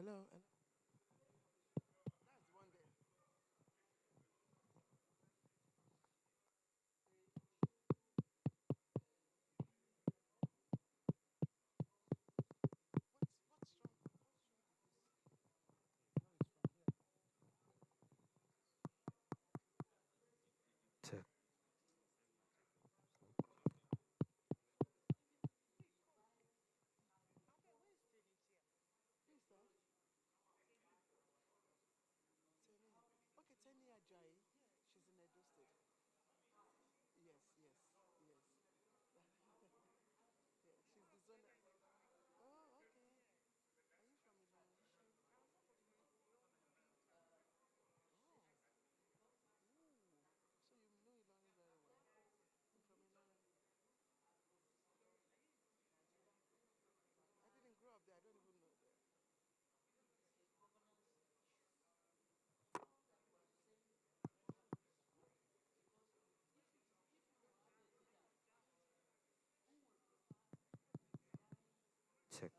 Hello, hello. That's the one there. 10 Ajayi. She's in Edo State. Yes, yes, yes. Yeah, she's the zone. Oh, okay. Are you from Ilorin? Oh, ooh. So you know Ilorin very well. I'm from Ilorin. I didn't grow up there. I don't even know there. Check.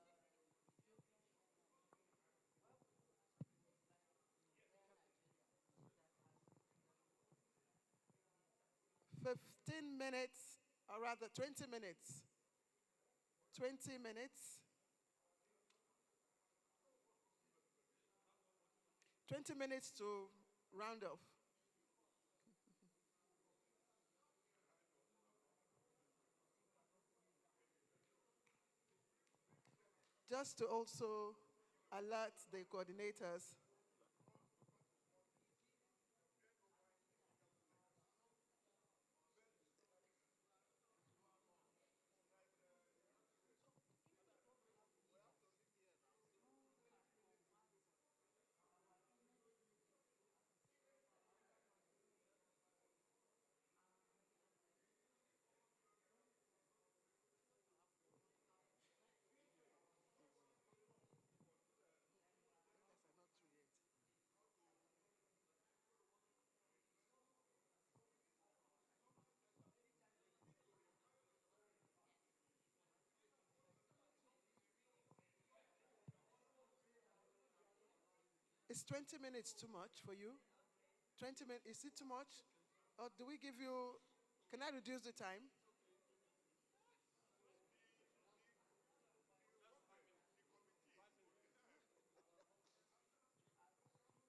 15 minutes, or rather 20 minutes. 20 minutes. 20 minutes to round off. Just to also alert the coordinators. You guys are not through yet. Is 20 minutes too much for you? 20 minutes, is it too much? Or do we give you, can I reduce the time? Inform the coordinators to get their reports ready, that immediately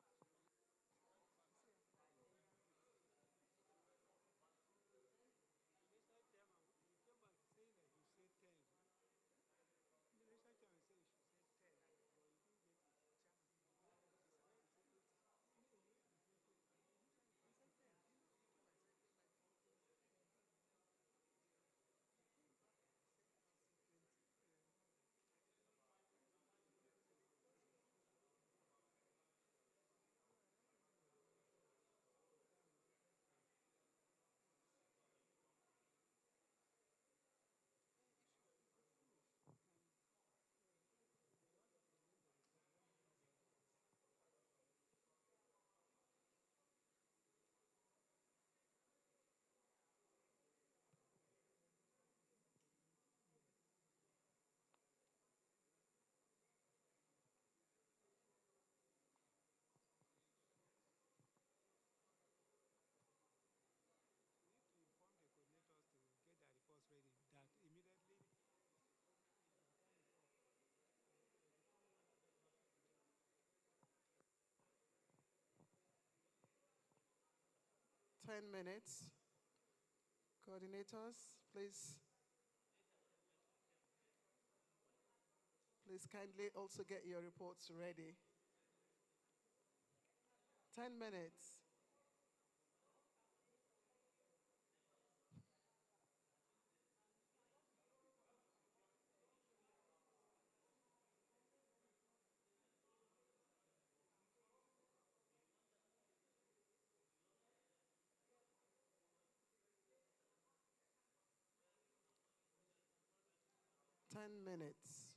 10 minutes. Coordinators, please kindly also get your reports ready. 10 minutes. Ten minutes.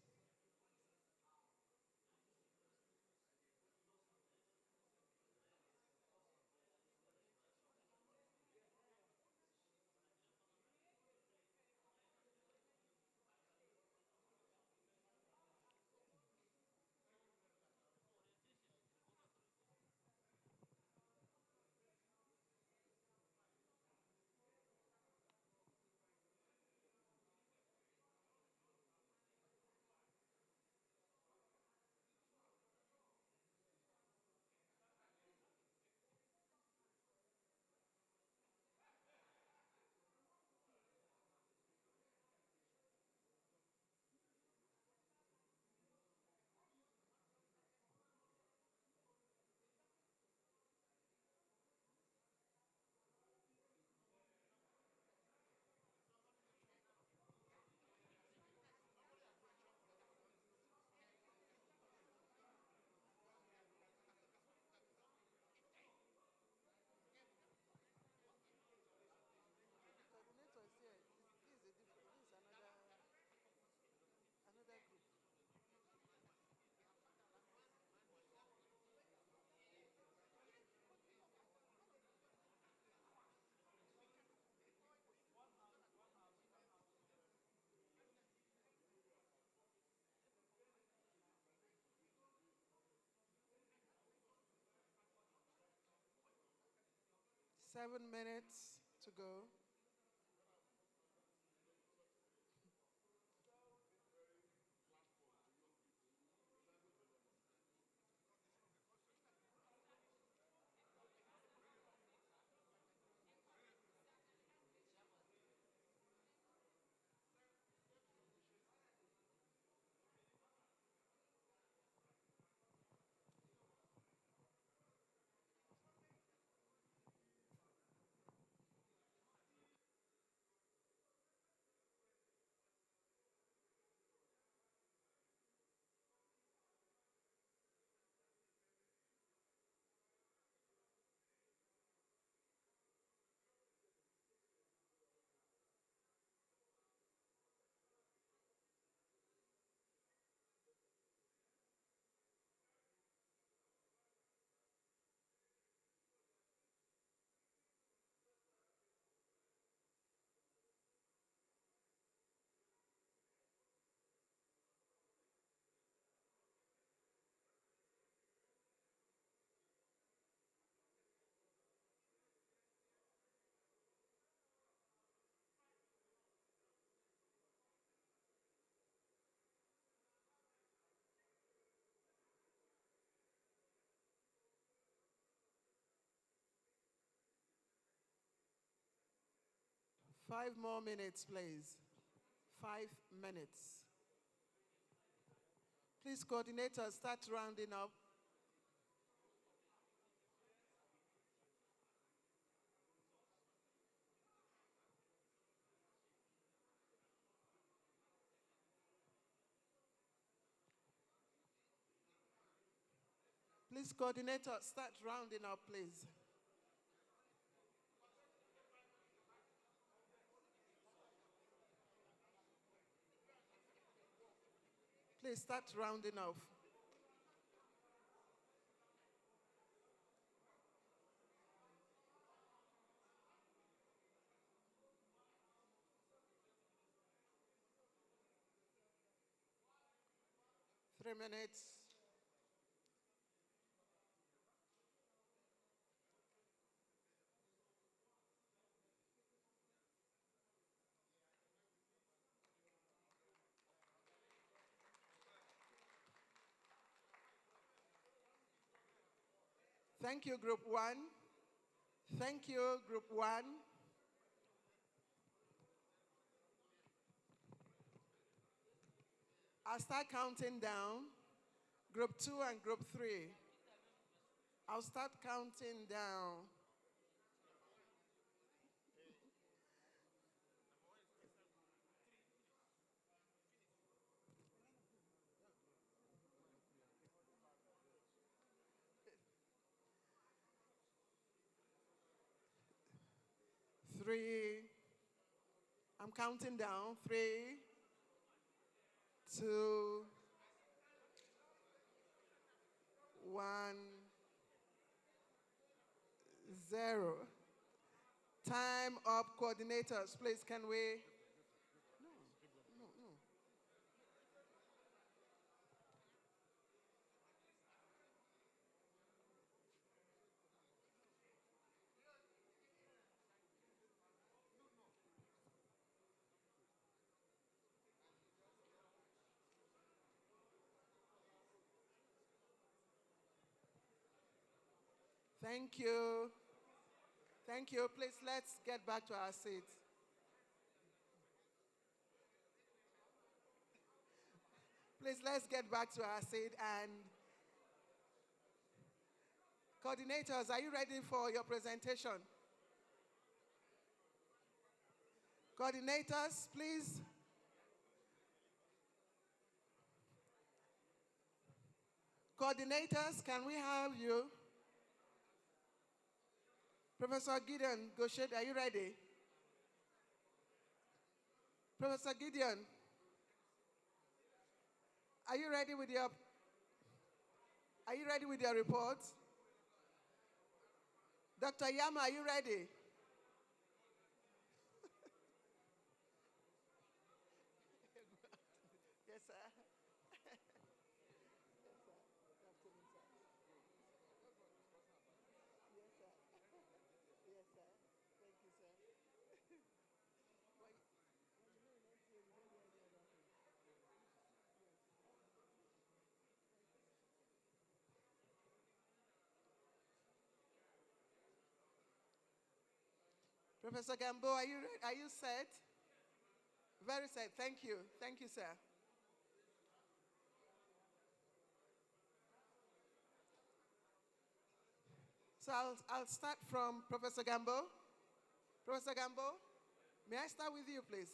7 minutes to go. Five more minutes, please. 5 minutes. Please, coordinators, start rounding up. Please, coordinators, start rounding up, please. Please start rounding off. Three minutes. Thank you, Group 1. Thank you, Group 1. I'll start counting down. Group 2 and Group 3. I'll start counting down. Three. I'm counting down. 3, 2, 1, 0. Time up, coordinators. Please, can we? No, no, no. Thank you. Thank you. Please, let's get back to our seats. Please, let's get back to our seat. And coordinators, are you ready for your presentation? Coordinators, please. Coordinators, can we have you? Professor Gideon Goshet, are you ready? Professor Gideon, are you ready with your report? Dr. Yama, are you ready? Yes, sir. Yes, sir. Yes, sir. Professor Gambo, are you set? Very set. Thank you. Thank you, sir. So I'll start from Professor Gambo. Professor Gambo, may I start with you, please?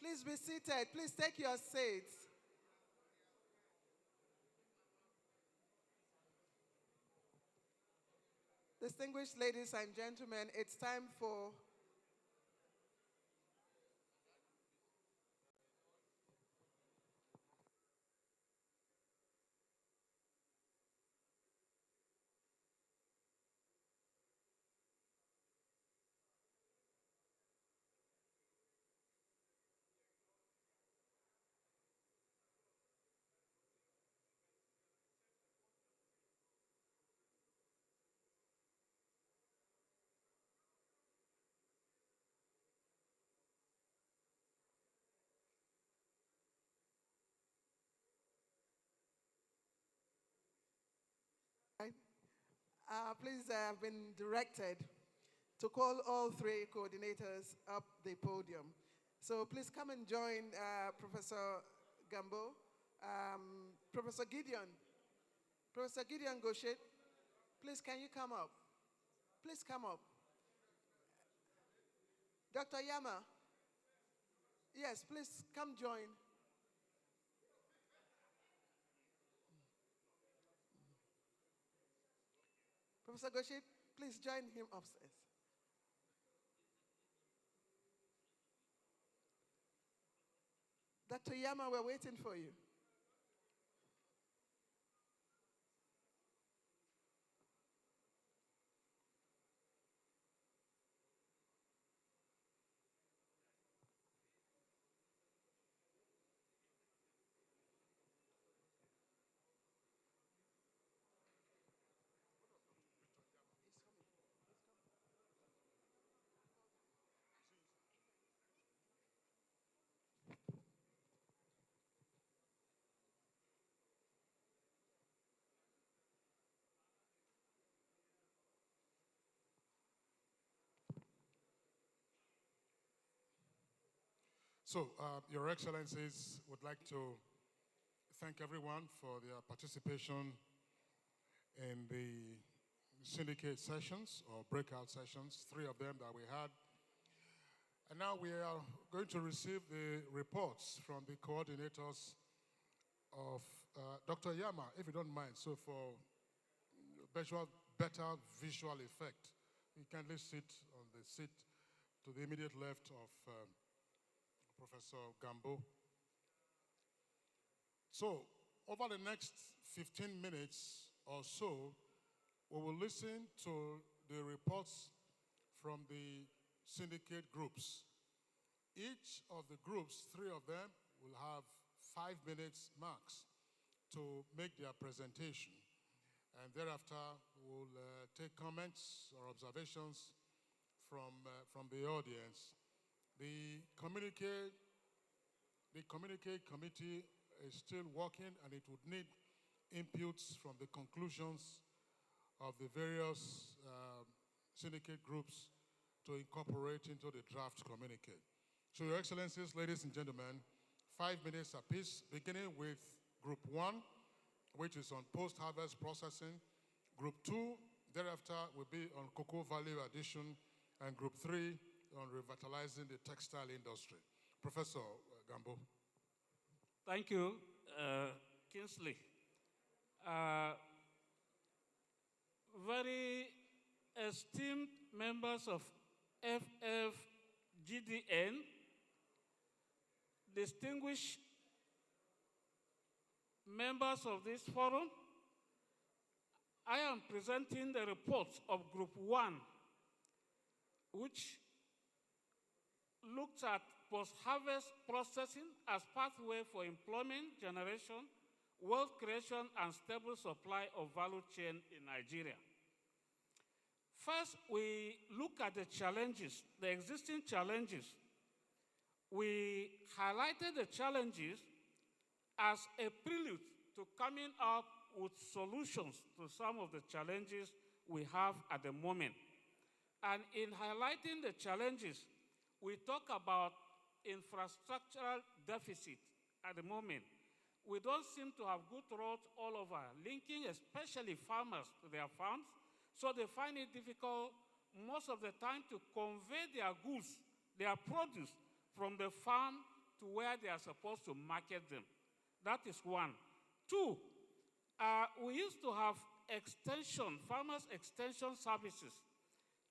Please be seated. Please take your seats. Distinguished ladies and gentlemen, it's time for please, I've been directed to call all three coordinators up the podium. So please come and join Professor Gambo, Professor Gideon. Professor Gideon Goshet, please can you come up? Please come up. Dr. Yama, yes, please come join. Professor Goshet, please join him upstairs. Dr. Yama, we're waiting for you. So, Your Excellencies, would like to thank everyone for their participation in the syndicate sessions or breakout sessions, 3 of them that we had. And now we are going to receive the reports from the coordinators of Dr. Yama, if you don't mind. So for better visual effect, you kindly sit on the seat to the immediate left of Professor Gambo. So, over the next 15 minutes or so, we will listen to the reports from the syndicate groups. Each of the groups, 3 of them, will have 5 minutes max to make their presentation. And thereafter, we'll take comments or observations from the audience. The communique committee is still working, and it would need inputs from the conclusions of the various syndicate groups to incorporate into the draft communique. So, Your Excellencies, ladies and gentlemen, 5 minutes apiece, beginning with Group 1, which is on post-harvest processing. Group 2, thereafter, will be on cocoa value addition, and Group 3 on revitalizing the textile industry. Professor Gambo. Thank you, Kingsley. Very esteemed members of FFDGN, distinguished members of this forum, I am presenting the report of Group 1, which looked at post-harvest processing as pathway for employment generation, wealth creation, and stable supply of value chain in Nigeria. First, we look at the challenges, the existing challenges. We highlighted the challenges as a prelude to coming up with solutions to some of the challenges we have at the moment. And in highlighting the challenges, we talk about infrastructural deficit at the moment. We don't seem to have good roads all over, linking especially farmers to their farms, so they find it difficult most of the time to convey their goods, their produce, from the farm to where they are supposed to market them. That is one. Two, we used to have extension, farmers' extension services.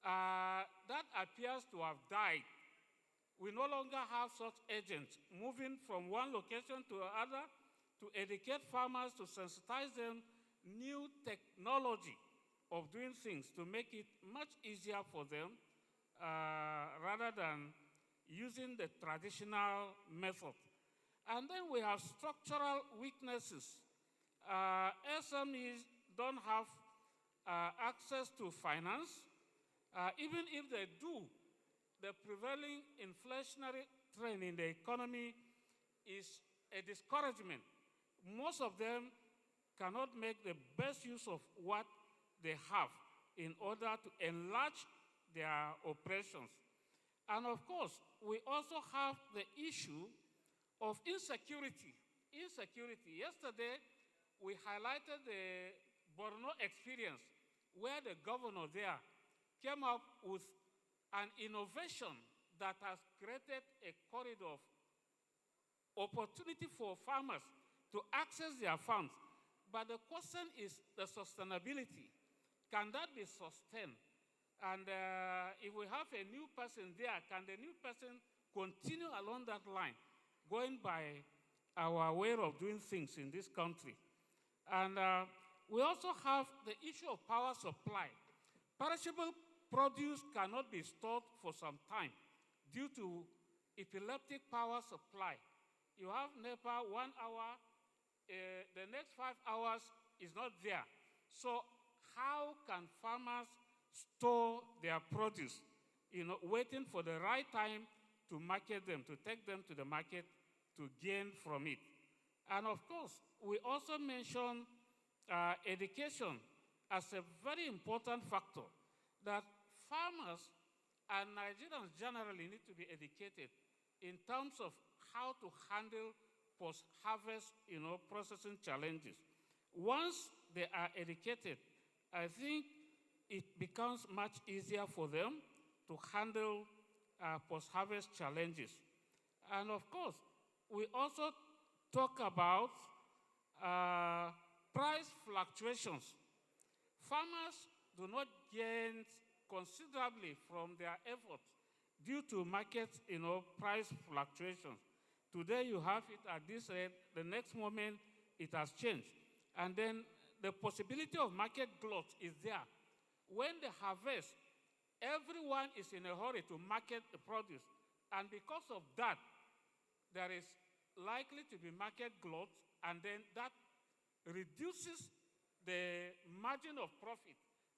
That appears to have died. We no longer have such agents moving from one location to another to educate farmers, to sensitize them new technology of doing things to make it much easier for them rather than using the traditional method. And then we have structural weaknesses. SMEs don't have access to finance. Even if they do, the prevailing inflationary trend in the economy is a discouragement. Most of them cannot make the best use of what they have in order to enlarge their operations. And of course, we also have the issue of insecurity. Insecurity. Yesterday, we highlighted the Borno experience, where the governor there came up with an innovation that has created a corridor of opportunity for farmers to access their farms. But the question is the sustainability. Can that be sustained? And if we have a new person there, can the new person continue along that line, going by our way of doing things in this country? And we also have the issue of power supply. Perishable produce cannot be stored for some time due to epileptic power supply. You have NEPA 1 hour, the next 5 hours is not there. So how can farmers store their produce, waiting for the right time to market them, to take them to the market to gain from it? And of course, we also mention education as a very important factor, that farmers and Nigerians generally need to be educated in terms of how to handle post-harvest, processing challenges. Once they are educated, I think it becomes much easier for them to handle post-harvest challenges. And of course, we also talk about price fluctuations. Farmers do not gain considerably from their efforts due to market, price fluctuations. Today you have it at this rate, the next moment it has changed. And then the possibility of market glut is there. When they harvest, everyone is in a hurry to market the produce. And because of that, there is likely to be market glut, and then that reduces the margin of profit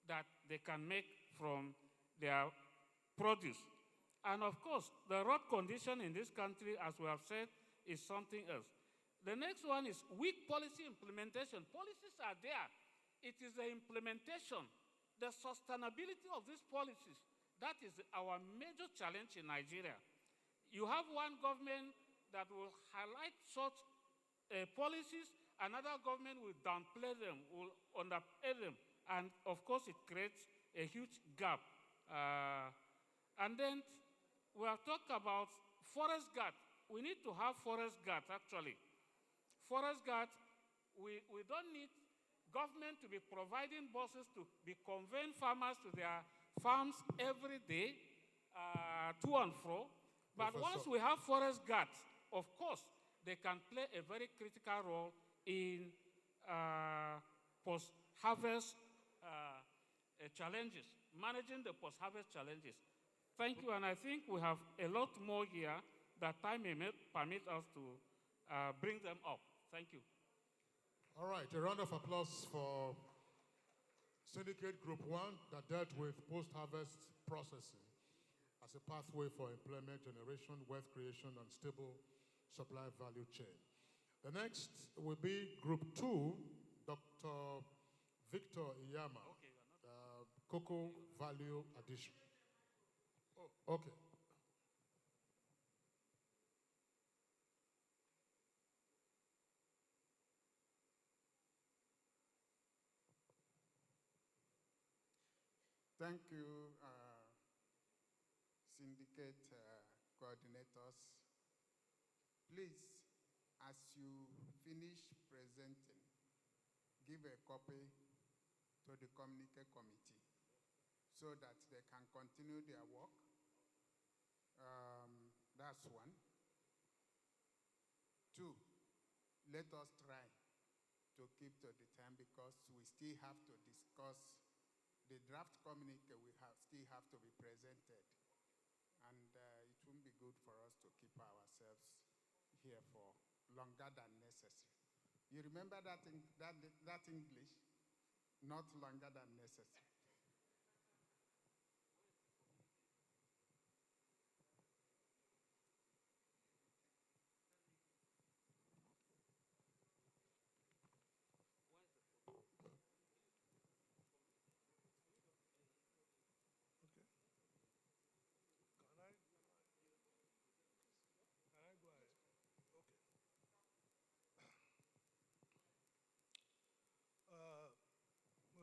that they can make from their produce. And of course, the road condition in this country, as we have said, is something else. The next one is weak policy implementation. Policies are there. It is the implementation, the sustainability of these policies. That is our major challenge in Nigeria. You have one government that will highlight such policies, another government will downplay them, will underplay them, and of course it creates a huge gap. And then we have talked about forest guard. We need to have forest guard, actually. Forest guard, we don't need government to be providing buses to be conveying farmers to their farms every day, to and fro. But once we have forest guards, of course, they can play a very critical role in post-harvest challenges, managing the post-harvest challenges. Thank you, and I think we have a lot more here that time may permit us to bring them up. Thank you. All right, a round of applause for Syndicate Group 1 that dealt with post-harvest processing as a pathway for employment generation, wealth creation, and stable supply value chain. The next will be Group 2, Dr. Victor Iyama. Okay, cocoa value addition. Oh, okay. Thank you, syndicate coordinators. Please, as you finish presenting, give a copy to the communique committee so that they can continue their work. That's one. Two, let us try to keep to the time because we still have to discuss the draft communique. Still have to be presented. And it won't be good for us to keep ourselves here for longer than necessary. You remember that English? Not longer than necessary.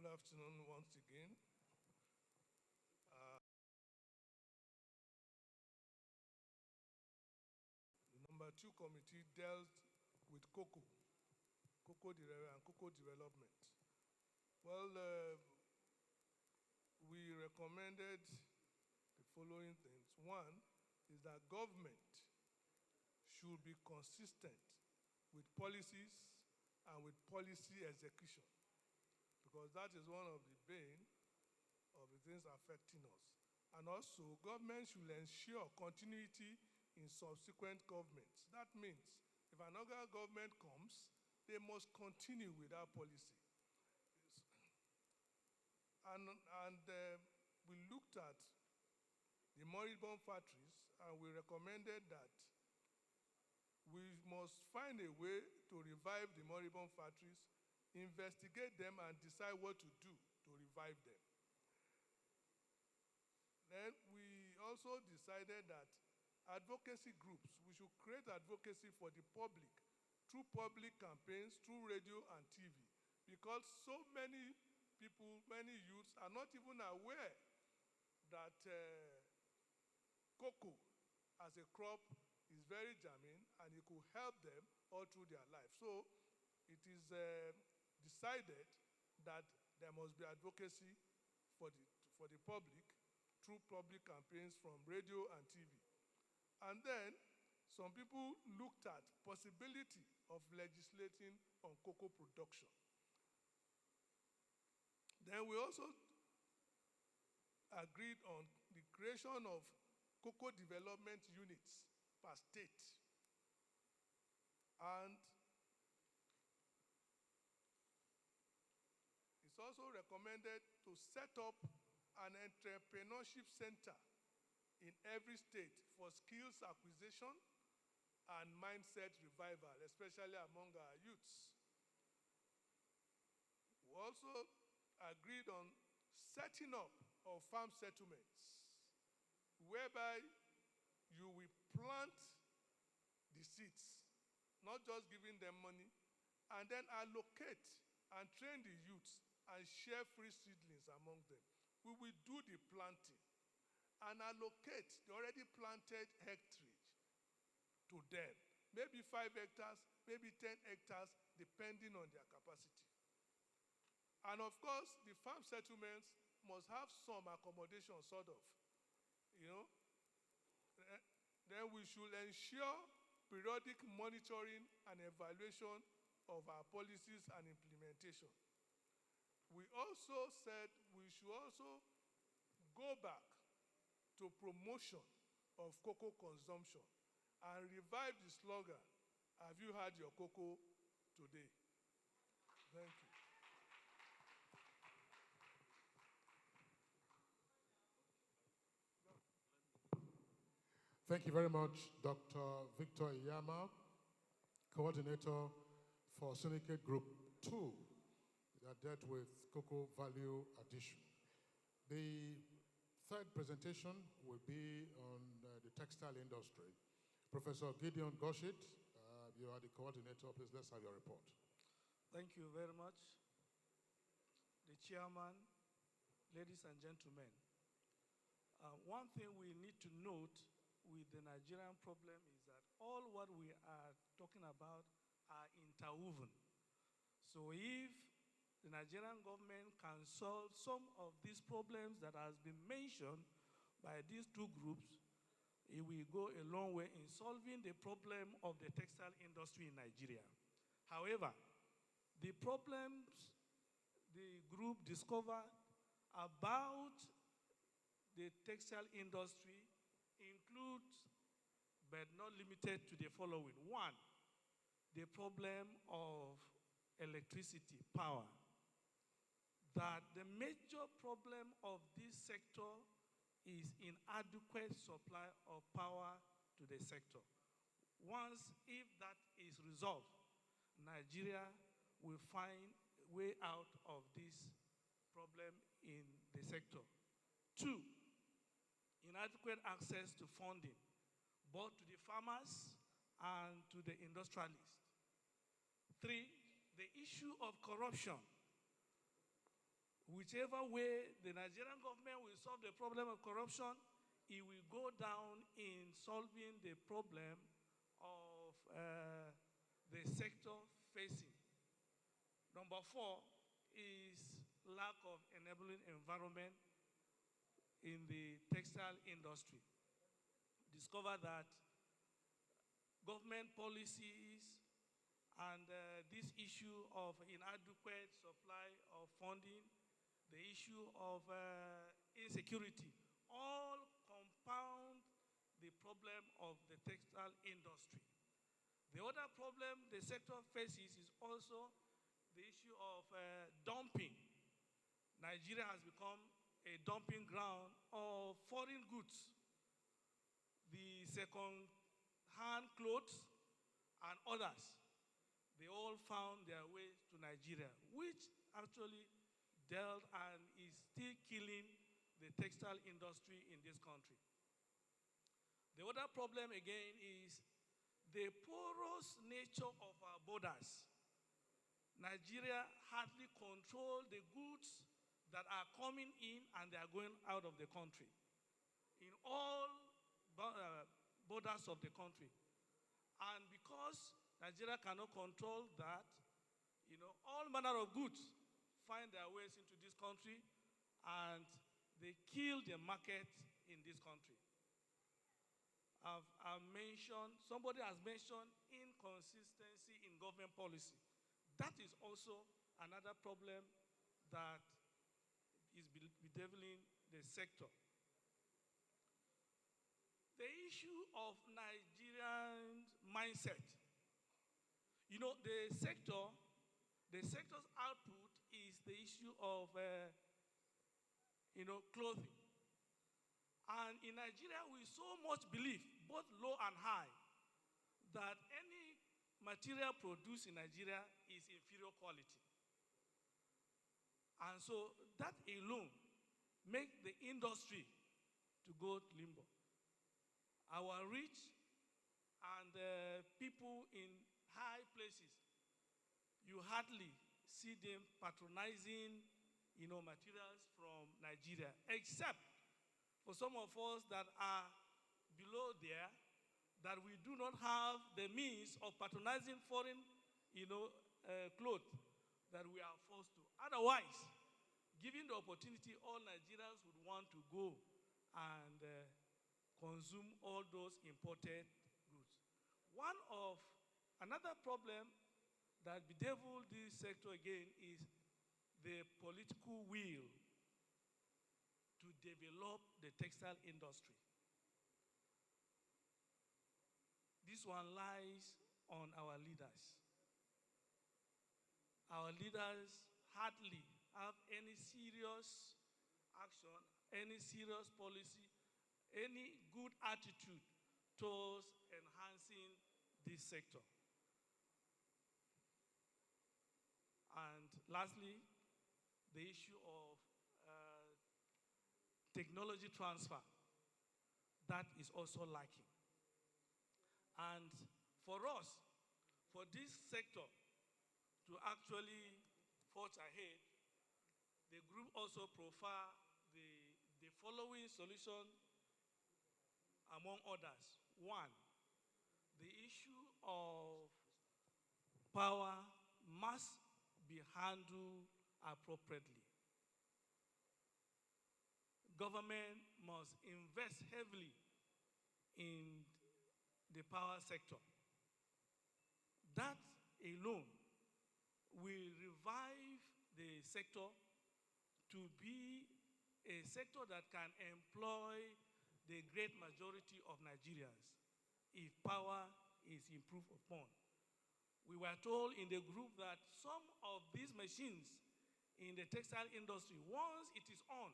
Good afternoon once again. The number 2 committee dealt with cocoa and cocoa development. Well, we recommended the following things. One is that government should be consistent with policies and with policy execution, because that is one of the bane of the things affecting us. And also, government should ensure continuity in subsequent governments. That means if another government comes, they must continue with our policy. And we looked at the moribund factories, and we recommended that we must find a way to revive the moribund factories, investigate them, and decide what to do to revive them. Then we also decided that advocacy groups, we should create advocacy for the public through public campaigns, through radio and TV, because so many people, many youths are not even aware that cocoa as a crop is very germane and it could help them all through their life. So it is decided that there must be advocacy for the public through public campaigns from radio and TV. And then some people looked at possibility of legislating on cocoa production. Then we also agreed on the creation of cocoa development units per state. And it's also recommended to set up an entrepreneurship center in every state for skills acquisition and mindset revival, especially among our youths. We also agreed on setting up of farm settlements, whereby you will plant the seeds, not just giving them money, and then allocate and train the youths and share free seedlings among them. We will do the planting and allocate the already planted hectare to them. Maybe 5 hectares, maybe 10 hectares, depending on their capacity. And of course, the farm settlements must have some accommodation, sort of, you know. Then we should ensure periodic monitoring and evaluation of our policies and implementation. We also said we should also go back to promotion of cocoa consumption and revive the slogan, "Have you had your cocoa today?" Thank you. Thank you very much, Dr. Victor Iyama, Coordinator for Syndicate Group 2 that dealt with cocoa value addition. The third presentation will be on the textile industry. Professor Gideon Goshit, you are the coordinator. Please, let's have your report. Thank you very much. The chairman, ladies and gentlemen, one thing we need to note with the Nigerian problem is that all what we are talking about are interwoven. So if the Nigerian government can solve some of these problems that has been mentioned by these two groups, it will go a long way in solving the problem of the textile industry in Nigeria. However, the problems the group discovered about the textile industry includes, but not limited to, the following. One, the problem of electricity, power. That the major problem of this sector is inadequate supply of power to the sector. Once, if that is resolved, Nigeria will find a way out of this problem in the sector. Two, inadequate access to funding, both to the farmers and to the industrialists. Three, the issue of corruption. Whichever way the Nigerian government will solve the problem of corruption, it will go down in solving the problem of the sector facing. Number four is lack of enabling environment in the textile industry. Discover that government policies and this issue of inadequate supply of funding, the issue of insecurity, all compound the problem of the textile industry. The other problem the sector faces is also the issue of dumping. Nigeria has become a dumping ground of foreign goods. The second-hand clothes and others, they all found their way to Nigeria, which actually dealt and is still killing the textile industry in this country. The other problem again is the porous nature of our borders. Nigeria hardly controls the goods that are coming in and they are going out of the country. In all borders of the country. And because Nigeria cannot control that, all manner of goods find their ways into this country and they kill the market in this country. Somebody has mentioned inconsistency in government policy. That is also another problem that is bedeviling the sector. The issue of Nigerian mindset. The sector's output is the issue of, clothing. And in Nigeria, we so much believe, both low and high, that any material produced in Nigeria is inferior quality. And so that alone makes the industry to go limbo. Our rich and people in high places, you hardly see them patronizing, materials from Nigeria, except for some of us that are below there, that we do not have the means of patronizing foreign, clothes that we are forced to. Otherwise, given the opportunity, all Nigerians would want to go and consume all those imported goods. Another problem that bedevils this sector again is the political will to develop the textile industry. This one lies on our leaders. Our leaders hardly have any serious action, any serious policy, any good attitude towards enhancing this sector. And lastly, the issue of technology transfer. That is also lacking. And for us, for this sector to actually forge ahead, the group also profile the following solution among others. One, the issue of power must be handled appropriately. Government must invest heavily in the power sector. That alone will revive the sector to be a sector that can employ the great majority of Nigerians if power is improved upon. We were told in the group that some of these machines in the textile industry, once it is on,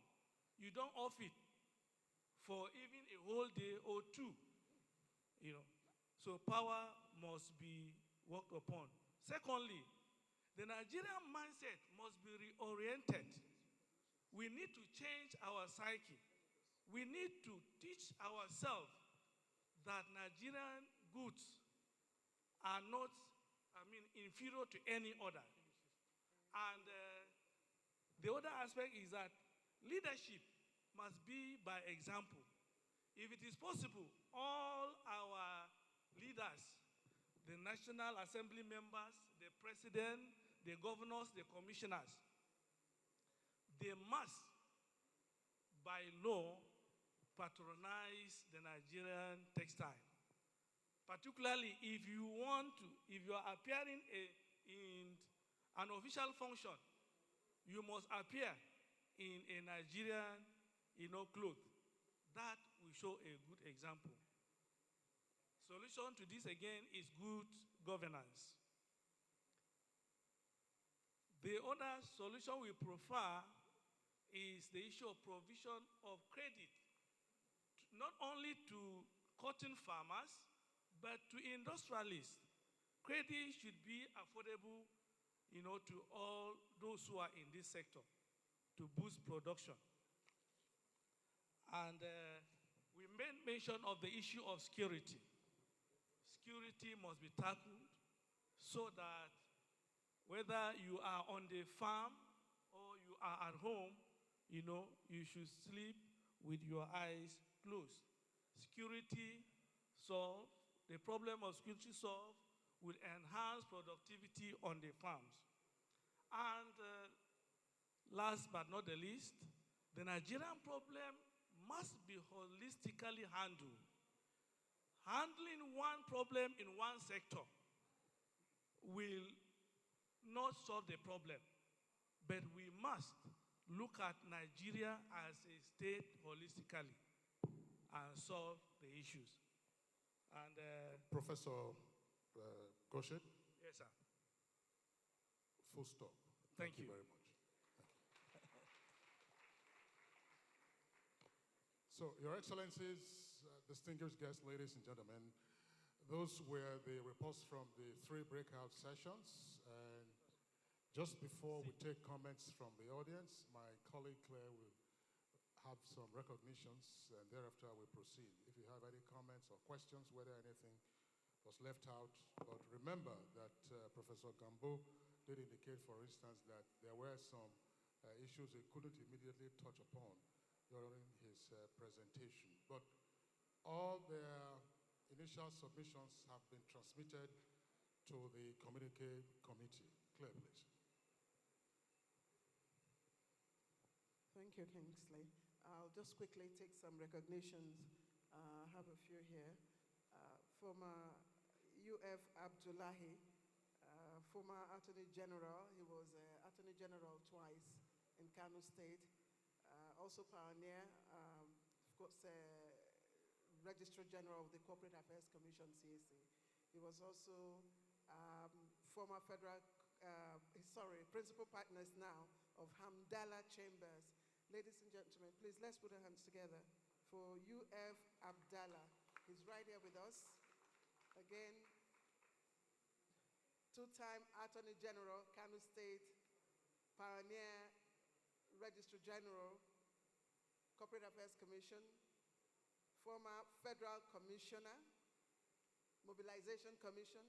you don't off it for even a whole day or two. So power must be worked upon. Secondly, the Nigerian mindset must be reoriented. We need to change our psyche. We need to teach ourselves that Nigerian goods are not, inferior to any other. And the other aspect is that leadership must be by example. If it is possible, all our leaders, the National Assembly members, the president, the governors, the commissioners, they must, by law, patronize the Nigerian textile. Particularly if you are appearing in an official function, you must appear in a Nigerian, cloth. That will show a good example. Solution to this again is good governance. The other solution we prefer is the issue of provision of credit, not only to cotton farmers, but to industrialists. Credit should be affordable, to all those who are in this sector to boost production. And we made mention of the issue of security. Security must be tackled so that whether you are on the farm or you are at home, you should sleep with your eyes closed. Security solved, the problem of security solved will enhance productivity on the farms. And last but not the least, the Nigerian problem must be holistically handled. Handling one problem in one sector will not solve the problem, but we must look at Nigeria as a state holistically and solve the issues. And Professor Goshet? Yes, sir. Full stop. Thank you very much. So, Your Excellencies, distinguished guests, ladies and gentlemen, those were the reports from the 3 breakout sessions. And just before we take comments from the audience, my colleague Claire will have some recognitions, and thereafter we'll proceed. If you have any comments or questions, whether anything was left out. But remember that Professor Gambo did indicate, for instance, that there were some issues he couldn't immediately touch upon during his presentation. But all their initial submissions have been transmitted to the communique committee. Claire, please. Thank you, Kingsley. I'll just quickly take some recognitions. I have a few here. Former UF Abdullahi, former Attorney General. He was Attorney General twice in Kano State. Also pioneer, of course, Registrar General of the Corporate Affairs Commission, CAC. He was also former principal partners now of Hamdallah Chambers. Ladies and gentlemen, please let's put our hands together for UF Abdallah. He's right here with us. Again, 2-time Attorney General, Kano State, pioneer Registrar General, Corporate Affairs Commission, former Federal Commissioner, Mobilization Commission,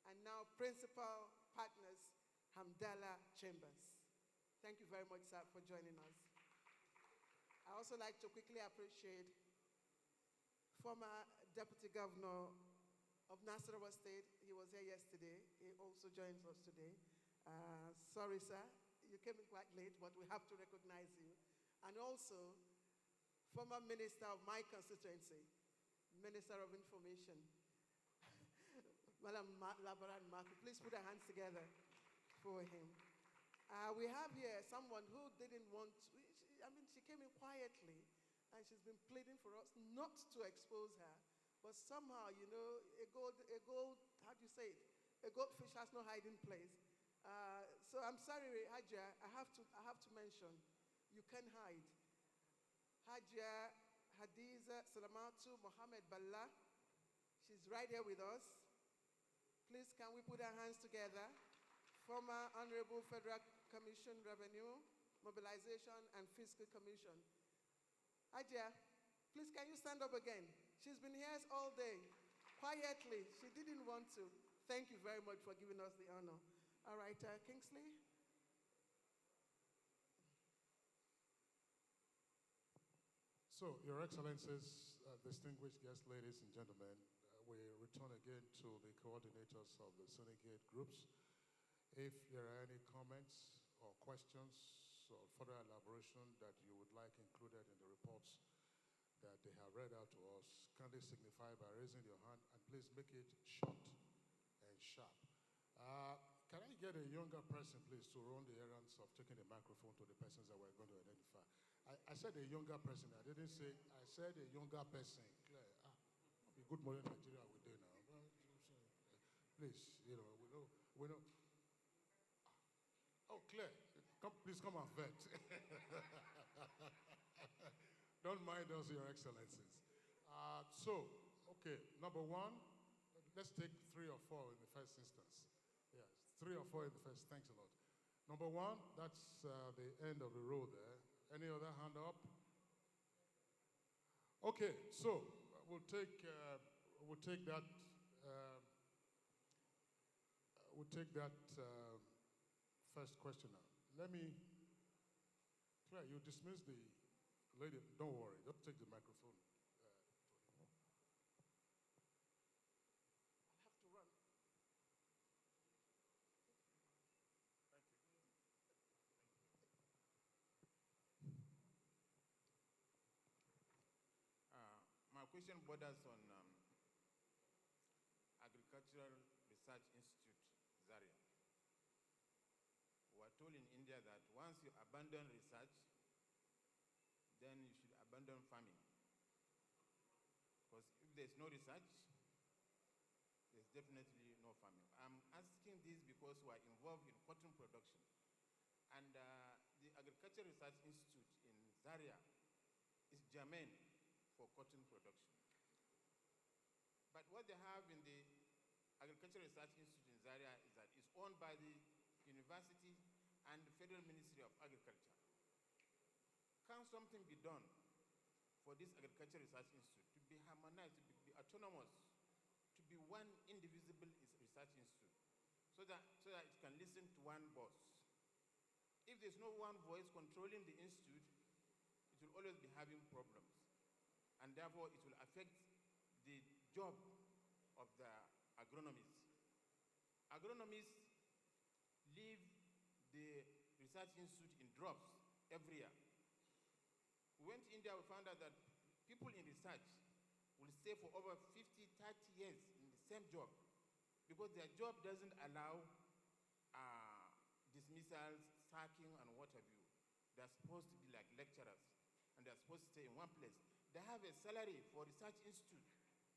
and now Principal Partners, Hamdallah Chambers. Thank you very much, sir, for joining us. I also like to quickly appreciate former Deputy Governor of Nasarawa State. He was here yesterday. He also joins us today. Sorry, sir, you came in quite late, but we have to recognize you. And also, former Minister of my constituency, Minister of Information, Madam Labaran Marco. Please put our hands together for him. We have here someone who didn't want to, she came in quietly, and she's been pleading for us not to expose her. But somehow, you know, how do you say it? A goldfish has no hiding place. So I'm sorry, Hajia, I have to mention, you can hide. Hajia Hadiza Salamatu Mohammed Balla, she's right here with us. Please, can we put our hands together? Former Honorable Federal Commission Revenue, Mobilization, and Fiscal Commission. Hajia, please, can you stand up again? She's been here all day, quietly. She didn't want to. Thank you very much for giving us the honor. All right, Kingsley. So, Your Excellencies, distinguished guests, ladies and gentlemen, we return again to the coordinators of the syndicate groups. If there are any comments or questions or further elaboration that you would like included in the reports that they have read out to us, kindly signify by raising your hand, and please make it short and sharp. Can I get a younger person, please, to run the errands of taking the microphone to the persons that we're going to identify? I said a younger person. I didn't say, I said a younger person. Claire, good morning, Nigeria, we do now. Please, you know, we know. Oh, Claire, please come and vet. Don't mind us, Your Excellencies. Okay, number one, let's take 3 or 4 in the first instance. Yes, 3 or 4 in the first, thanks a lot. Number one, that's the end of the row there. Any other hand up? Okay, so we'll take that first questioner. Let me, Claire, you dismiss the lady. Don't worry, don't take the microphone. I'll have to run. My question borders on Agricultural Research Institute, Zaria. We are told in India that once you abandon research, then you should abandon farming. Because if there's no research, there's definitely no farming. I'm asking this because we are involved in cotton production. And the Agricultural Research Institute in Zaria is germane for cotton production. But what they have in the Agricultural Research Institute in Zaria is that it's owned by the university and the Federal Ministry of Agriculture. Can something be done for this Agricultural Research Institute to be harmonized, to be autonomous, to be one indivisible research institute, so that it can listen to one boss? If there's no one voice controlling the institute, it will always be having problems. And therefore, it will affect the job of the agronomists. Agronomists leave the research institute in drops every year. We went to India, we found out that people in research will stay for over 50, 30 years in the same job because their job doesn't allow dismissals, sacking, and what have you. They're supposed to be like lecturers, and they're supposed to stay in one place. They have a salary for research institute,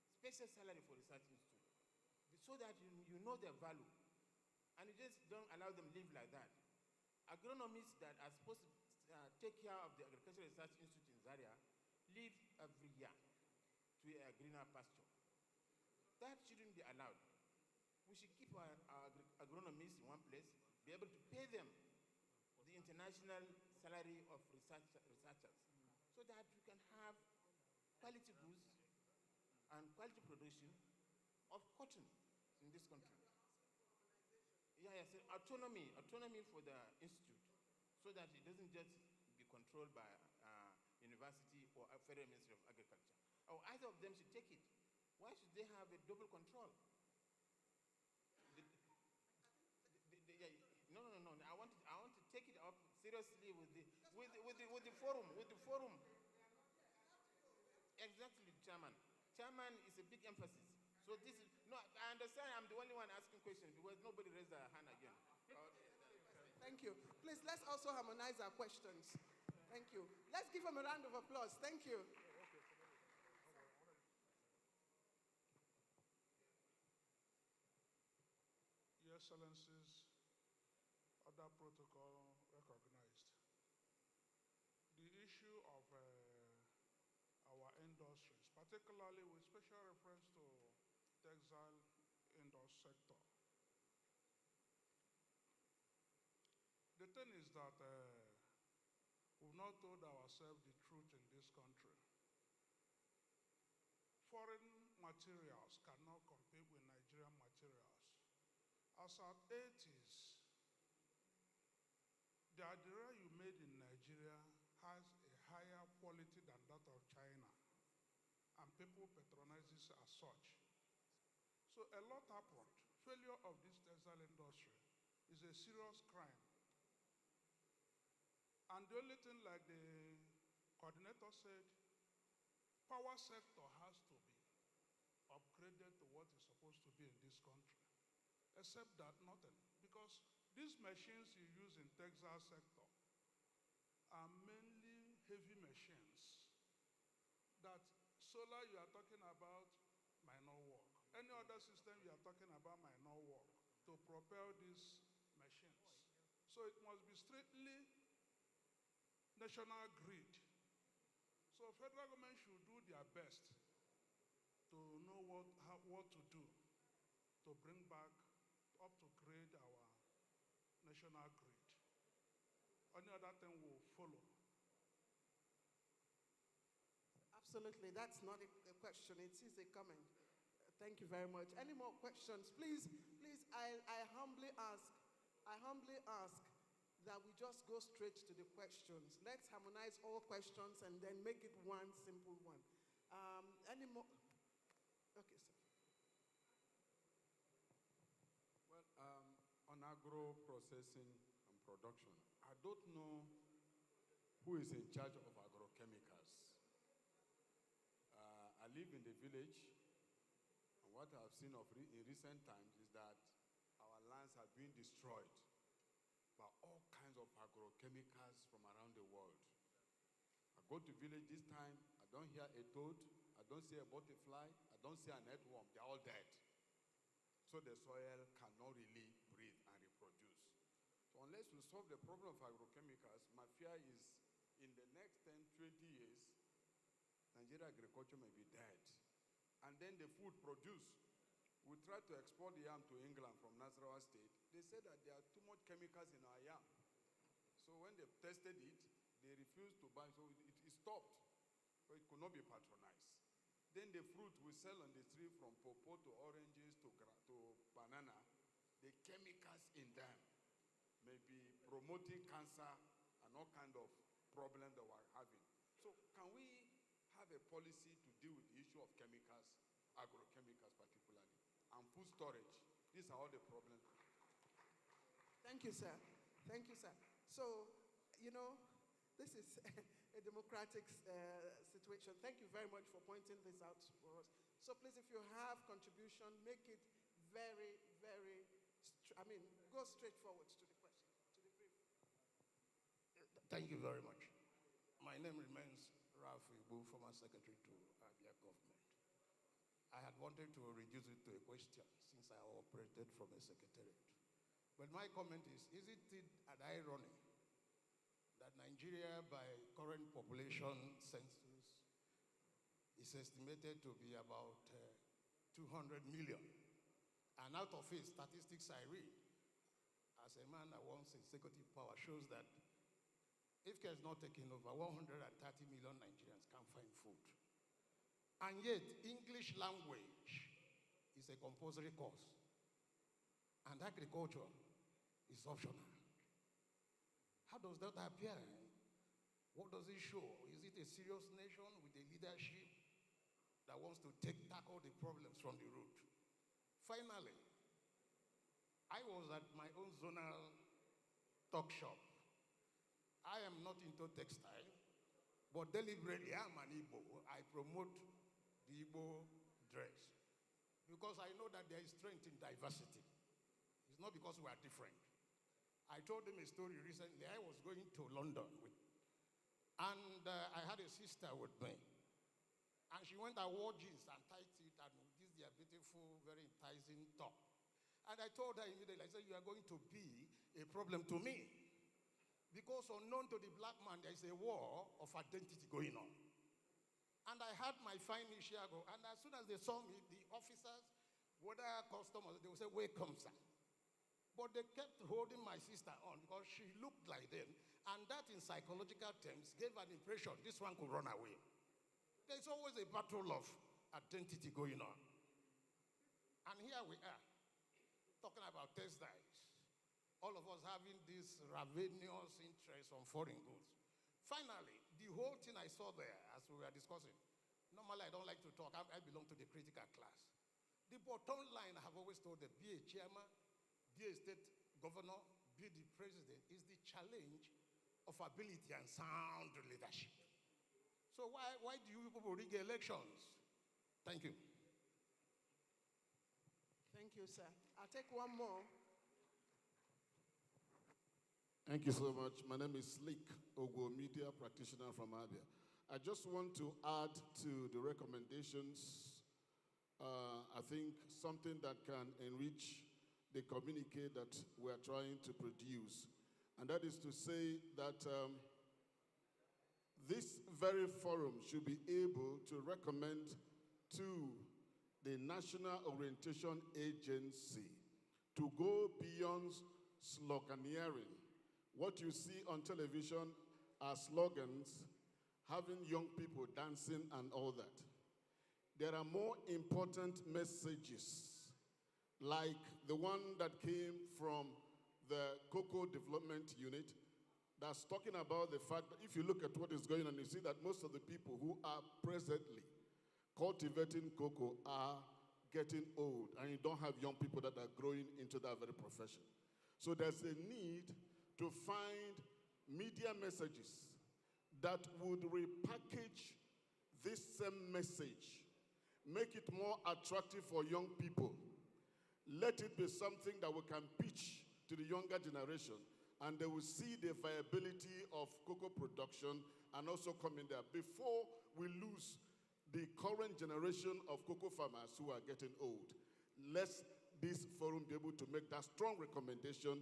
special salary for research institute, so that you know their value. And you just don't allow them live like that. Agronomists that are supposed to take care of the Agricultural Research Institute in Zaria leave every year to a greener pasture. That shouldn't be allowed. We should keep our agronomists in one place, be able to pay them the international salary of researchers, so so that we can have quality goods and quality production of cotton in this country. Yeah, yes, autonomy for the institute, so that it doesn't just be controlled by university or Federal Ministry of Agriculture. Or either of them should take it. Why should they have a double control? Yeah, no. I want to take it up seriously with the forum. Exactly, Chairman. Chairman is a big emphasis. So this is no. I understand. I'm the only one asking questions because nobody raised their hand again. Thank you. Please, let's also harmonize our questions. Thank you. Let's give him a round of applause. Thank you. Your Excellencies, other protocol recognized. The issue of our industries, particularly with special reference to textile industry sector. The thing is that we've not told ourselves the truth in this country. Foreign materials cannot compete with Nigerian materials. As at 80s, the adira you made in Nigeria has a higher quality than that of China, and people patronize this as such. So a lot happened. Failure of this textile industry is a serious crime. And the only thing, like the coordinator said, power sector has to be upgraded to what is supposed to be in this country. Except that, nothing. Because these machines you use in textile sector are mainly heavy machines. That solar you are talking about might not work. Any other system you are talking about might not work to propel these machines. So it must be strictly national grid. So federal government should do their best to know what to do to bring back up to grade our national grid. Any other thing will follow. Absolutely, that's not a question, it is a comment. Thank you very much. Any more questions? Please, I humbly ask that we just go straight to the questions. Let's harmonize all questions and then make it one simple one. Any more? Okay, sir. Well, on agro processing and production, I don't know who is in charge of agrochemicals. I live in the village, and what I've seen in recent times is that our lands have been destroyed by all kinds of agrochemicals from around the world. I go to village this time, I don't hear a toad, I don't see a butterfly, I don't see an earthworm, they're all dead. So the soil cannot really breathe and reproduce. So unless we solve the problem of agrochemicals, my fear is in the next 10, 20 years, Nigeria agriculture may be dead. And then the food produced, we tried to export the yam to England from Nasarawa State. They said that there are too much chemicals in our yam. So when they tested it, they refused to buy, so it stopped. So it could not be patronized. Then the fruit we sell on the tree, from pawpaw to oranges to banana, the chemicals in them may be promoting cancer and all kind of problems that we're having. So can we have a policy to deal with the issue of chemicals, agrochemicals particularly, and food storage? These are all the problems. Thank you, sir. Thank you, sir. So, this is a democratic situation. Thank you very much for pointing this out for us. So please, if you have contribution, make it very, very, go straight forward to the question, to the brief. Thank you very much. My name remains Ralph Ibu, former secretary to Abia government. I had wanted to reduce it to a question since I operated from a secretariat. But my comment is, isn't it an irony that Nigeria, by current population census, is estimated to be about 200 million. And out of it, statistics I read, as a man that wants executive power, shows that If care is not taken over, 130 million Nigerians can't find food. And yet, English language is a compulsory course. And agriculture is optional. How does that appear? What does it show? Is it a serious nation with a leadership that wants to tackle the problems from the root? Finally, I was at my own zonal talk shop. I am not into textile, but deliberately I'm an Igbo. I promote the Igbo dress because I know that there is strength in diversity. It's not because we are different. I told them a story recently. I was going to London and I had a sister with me. And she went and wore jeans and tight it and this is their beautiful, very enticing top. And I told her immediately, I said, you are going to be a problem to me. Because unknown to the black man, there is a war of identity going on. And I had my fine Ishiago, and as soon as they saw me, the officers, whether customers, they would say, welcome, sir. But they kept holding my sister on because she looked like them, and that in psychological terms gave an impression this one could run away. There's always a battle of identity going on. And here we are, talking about textiles. All of us having this ravenous interest on foreign goods. Finally, the whole thing I saw there, as we were discussing, normally I don't like to talk, I belong to the critical class. The bottom line I have always told them, be a chairman, be a state governor, be the president, is the challenge of ability and sound leadership. So why do you people rig elections? Thank you. Thank you, sir. I'll take one more. Thank you so much. My name is Slick Ogo, media practitioner from Abia. I just want to add to the recommendations, I think something that can enrich the communique that we are trying to produce. And that is to say that this very forum should be able to recommend to the National Orientation Agency to go beyond sloganeering. What you see on television are slogans, having young people dancing and all that. There are more important messages, like the one that came from the Cocoa Development Unit, that's talking about the fact that if you look at what is going on, you see that most of the people who are presently cultivating cocoa are getting old, and you don't have young people that are growing into that very profession. So there's a need to find media messages that would repackage this same message, make it more attractive for young people. Let it be something that we can pitch to the younger generation, and they will see the viability of cocoa production and also come in there before we lose the current generation of cocoa farmers who are getting old. Let this forum be able to make that strong recommendation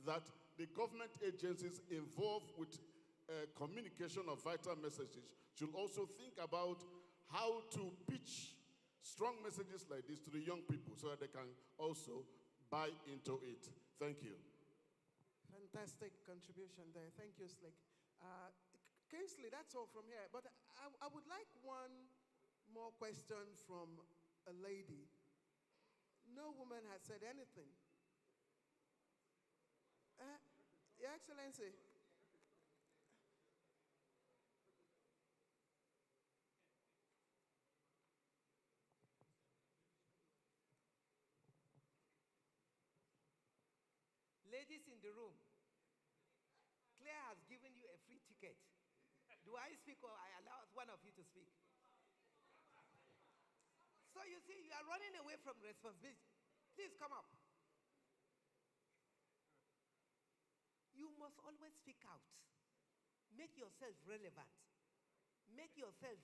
that the government agencies involved with communication of vital messages should also think about how to pitch strong messages like this to the young people so that they can also buy into it. Thank you. Fantastic contribution there. Thank you, Slick. Kingsley, that's all from here. But I would like one more question from a lady. No woman has said anything. Your Excellency. Ladies in the room, Claire has given you a free ticket. Do I speak or I allow one of you to speak? So you see, you are running away from responsibility. Please come up. You must always speak out. Make yourself relevant. Make yourself,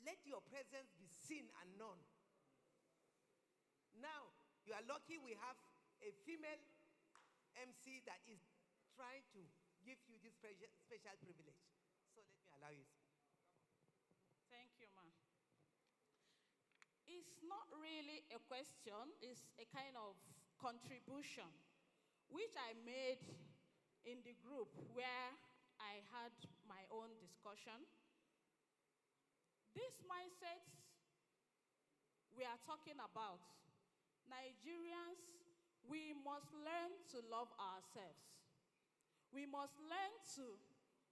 let your presence be seen and known. Now, you are lucky we have a female MC that is trying to give you this special privilege. So let me allow you to speak. Thank you, ma'am. It's not really a question, it's a kind of contribution which I made in the group where I had my own discussion. These mindsets we are talking about, Nigerians, we must learn to love ourselves. We must learn to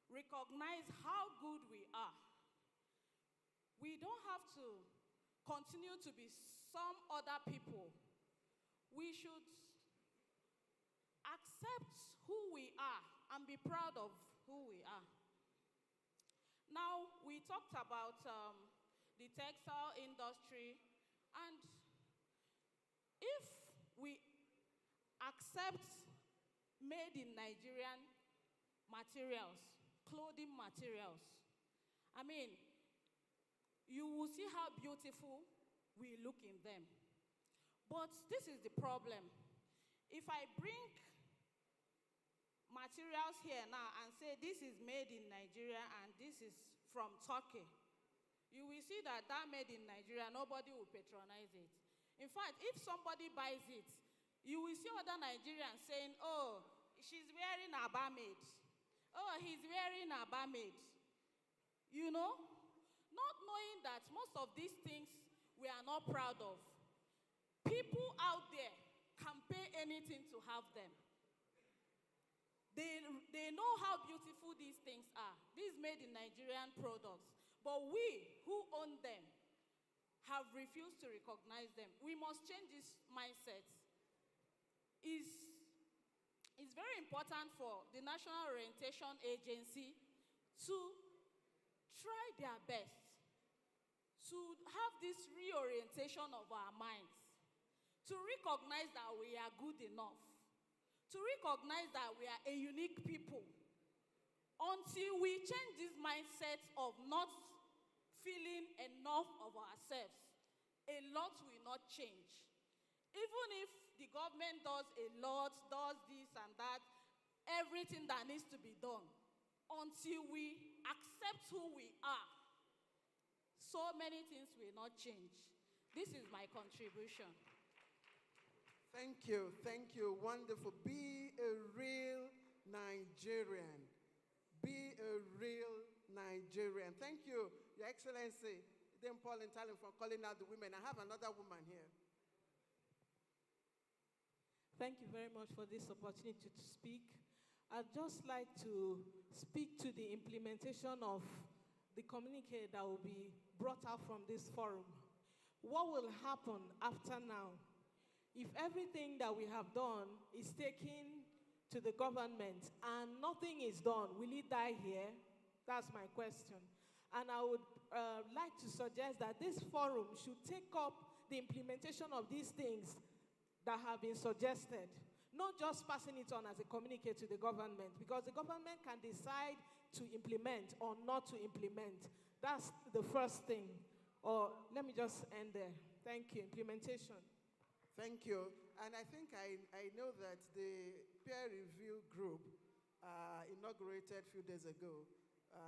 recognize how good we are. We don't have to continue to be some other people. We should accept who we are and be proud of who we are. Now, we talked about the textile industry, and if we accept made in Nigerian materials, clothing materials, I mean, you will see how beautiful we look in them. But this is the problem. If I bring materials here now and say this is made in Nigeria and this is from Turkey, you will see that made in Nigeria, nobody will patronize it. In fact, if somebody buys it, you will see other Nigerians saying, oh, she's wearing a barmaid. Oh, he's wearing a barmaid. You know? Not knowing that most of these things we are not proud of. People out there can pay anything to have them. They know how beautiful these things are. These made in Nigerian products. But we who own them have refused to recognize them. We must change this mindset. It's very important for the National Orientation Agency to try their best to have this reorientation of our minds, to recognize that we are good enough, to recognize that we are a unique people. Until we change this mindset of not feeling enough of ourselves, a lot will not change. Even if the government does a lot, does this and that, everything that needs to be done, until we accept who we are, so many things will not change. This is my contribution. Thank you, wonderful. Be a real Nigerian. Be a real Nigerian. Thank you, Your Excellency, Dame Paul and Talent, for calling out the women. I have another woman here. Thank you very much for this opportunity to speak. I'd just like to speak to the implementation of the communique that will be brought out from this forum. What will happen after now? If everything that we have done is taken to the government and nothing is done, will it die here? That's my question. And I would like to suggest that this forum should take up the implementation of these things that have been suggested, not just passing it on as a communique to the government, because the government can decide to implement or not to implement. That's the first thing. Or let me just end there. Thank you. Implementation. Thank you. And I think I know that the peer review group inaugurated a few days ago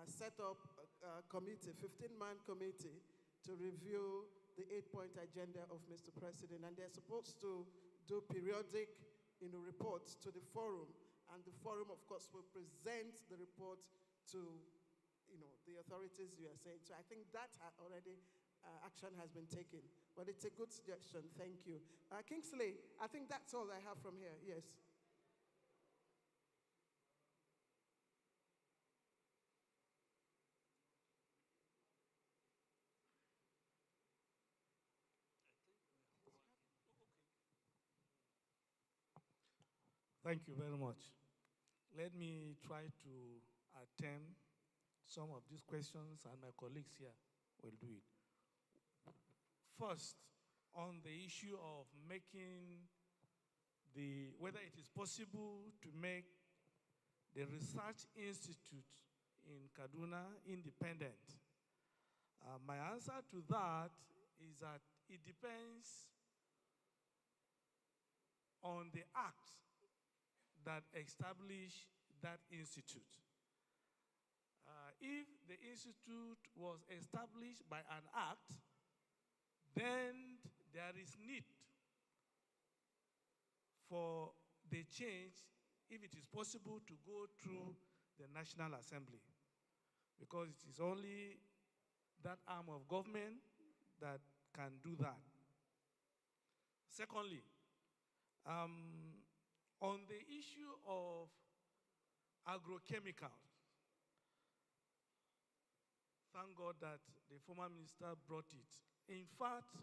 set up a committee, 15-man committee, to review the 8-point agenda of Mr. President. And they're supposed to do periodic reports to the forum. And the forum, of course, will present the report to the authorities you are saying. So I think that already action has been taken. But it's a good suggestion. Thank you. Kingsley, I think that's all I have from here. Yes. Thank you very much. Let me try to attempt some of these questions, and my colleagues here will do it. First, on the issue of whether it is possible to make the research institute in Kaduna independent. My answer to that is that it depends on the act that establish that institute. If the institute was established by an act, then there is need for the change, if it is possible, to go through the National Assembly, because it is only that arm of government that can do that. Secondly, on the issue of agrochemicals, thank God that the former minister brought it. In fact,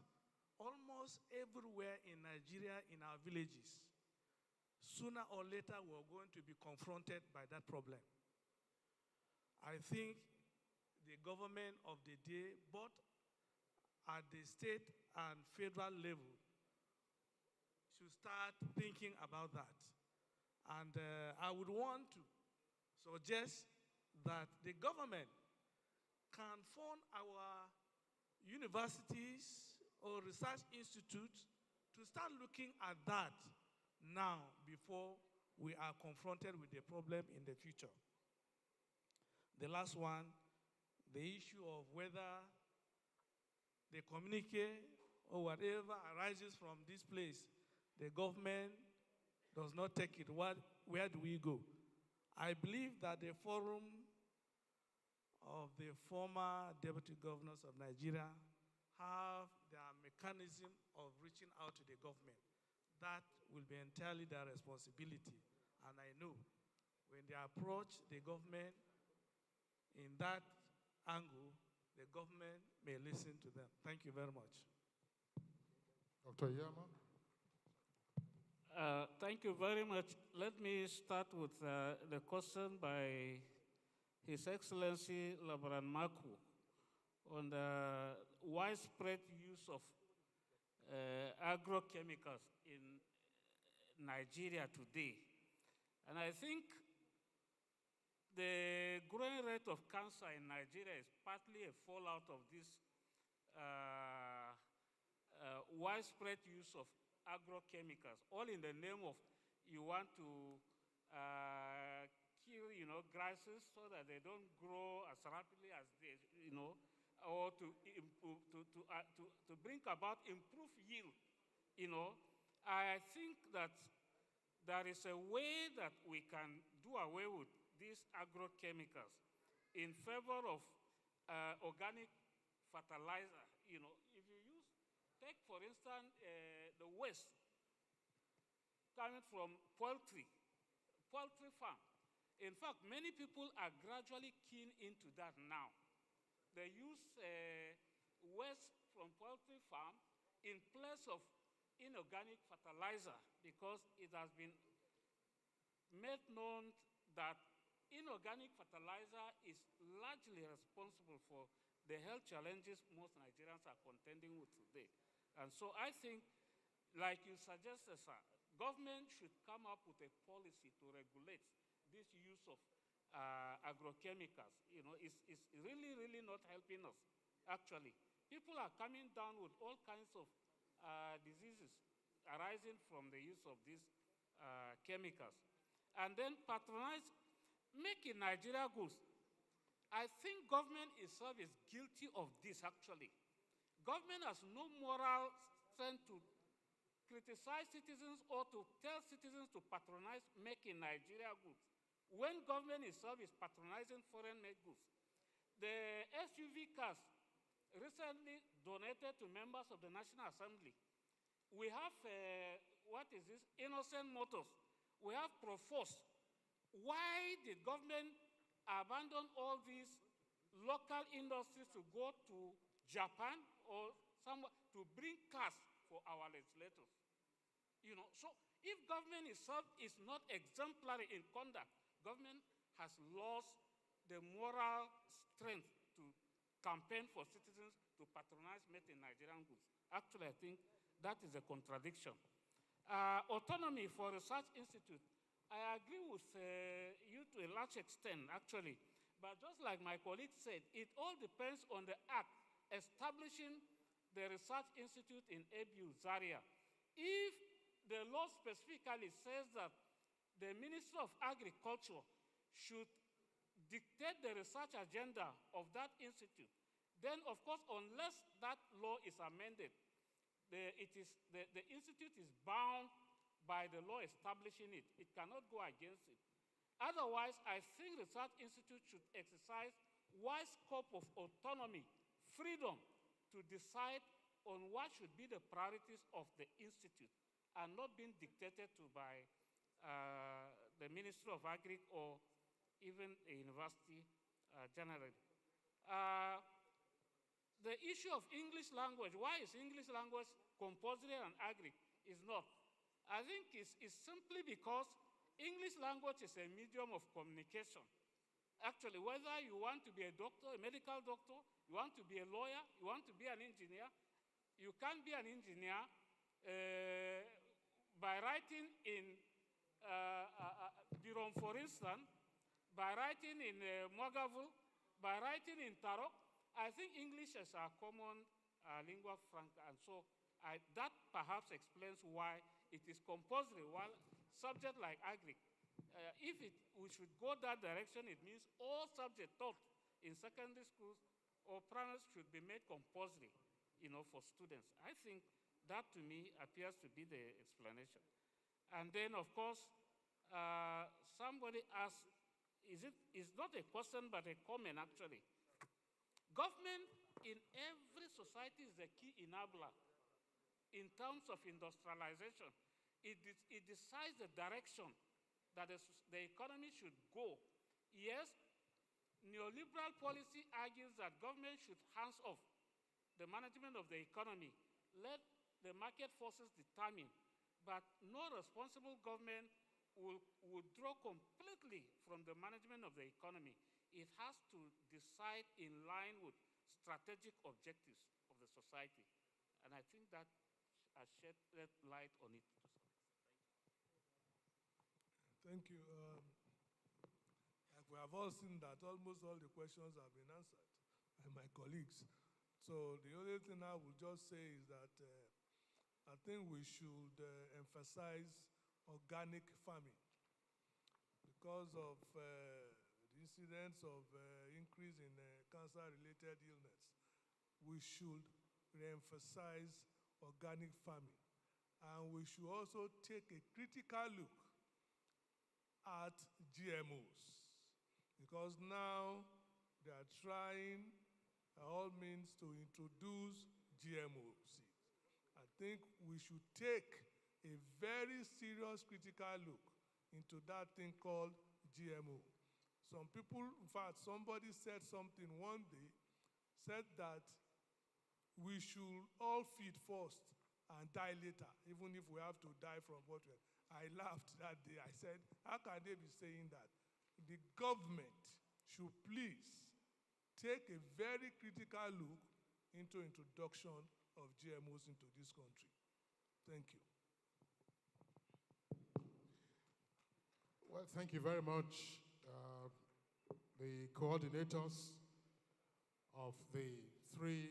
almost everywhere in Nigeria, in our villages, sooner or later we're going to be confronted by that problem. I think the government of the day, both at the state and federal level, should start thinking about that. And I would want to suggest that the government can fund our universities or research institutes to start looking at that now before we are confronted with the problem in the future. The last one, the issue of whether the communique or whatever arises from this place, the government does not take it. Where do we go? I believe that the forum of the former deputy governors of Nigeria have their mechanism of reaching out to the government. That will be entirely their responsibility. And I know when they approach the government in that angle, the government may listen to them. Thank you very much. Dr. Yama? Thank you very much. Let me start with the question by His Excellency Labaran Maku on the widespread use of agrochemicals in Nigeria today. And I think the growing rate of cancer in Nigeria is partly a fallout of this widespread use of agrochemicals, all in the name of you want to kill, grasses so that they don't grow as rapidly as they, or to bring about improved yield, I think that there is a way that we can do away with these agrochemicals in favor of organic fertilizer. If you take for instance the waste coming from poultry farm. In fact, many people are gradually keen into that now. They use waste from poultry farm in place of inorganic fertilizer because it has been made known that inorganic fertilizer is largely responsible for the health challenges most Nigerians are contending with today. And so I think, like you suggested, sir, government should come up with a policy to regulate this use of agrochemicals. It's really, really not helping us, actually. People are coming down with all kinds of diseases arising from the use of these chemicals. And then patronize, make in Nigeria goods. I think government itself is guilty of this, actually. Government has no moral strength to criticize citizens or to tell citizens to patronize make in Nigeria goods when government itself is patronizing foreign-made goods. The SUV cars recently donated to members of the National Assembly. We have, what is this, Innocent Motors. We have Proforce. Why did government abandon all these local industries to go to Japan or somewhere to bring cars for our legislators? So if government itself is not exemplary in conduct, government has lost the moral strength to campaign for citizens to patronize made in Nigerian goods. Actually, I think that is a contradiction. Autonomy for research institute. I agree with you to a large extent, actually. But just like my colleague said, it all depends on the act establishing the research institute in ABU, Zaria. If the law specifically says that the Ministry of Agriculture should dictate the research agenda of that institute, then of course, unless that law is amended, the institute is bound by the law establishing it. It cannot go against it. Otherwise, I think Research Institute should exercise wide scope of autonomy, freedom to decide on what should be the priorities of the institute and not being dictated to by the Ministry of Agri or even a university generally. The issue of English language, why is English language compulsory and agri is not? I think it's simply because English language is a medium of communication. Actually, whether you want to be a doctor, a medical doctor, you want to be a lawyer, you want to be an engineer, you can't be an engineer by writing in Birom, for instance, by writing in Mogavul, by writing in Tarok. I think English is our common lingua franca, and so that perhaps explains why it is compulsory, while subject like agri, if we should go that direction, it means all subjects taught in secondary schools or primary should be made compulsory, for students. I think that to me appears to be the explanation. And then, of course, somebody asked, it's not a question but a comment actually. Government in every society is a key enabler in terms of industrialization. It decides the direction that the economy should go. Yes, neoliberal policy argues that government should hands off the management of the economy, let the market forces determine, but no responsible government will withdraw completely from the management of the economy. It has to decide in line with strategic objectives of the society. And I think that has shed light on it. Thank you. We have all seen that almost all the questions have been answered by my colleagues. So the only thing I would just say is that I think we should emphasize organic farming because of the incidence of increase in cancer-related illness. We should re-emphasize organic farming. And we should also take a critical look at GMOs, because now they are trying all means to introduce GMO seeds. I think we should take a very serious critical look into that thing called GMO. Some people, in fact, somebody said something one day, said that we should all feed first and die later, even if we have to die from what we have. I laughed that day. I said, how can they be saying that? The government should please take a very critical look into introduction of GMOs into this country. Thank you. Well, thank you very much, the coordinators of the 3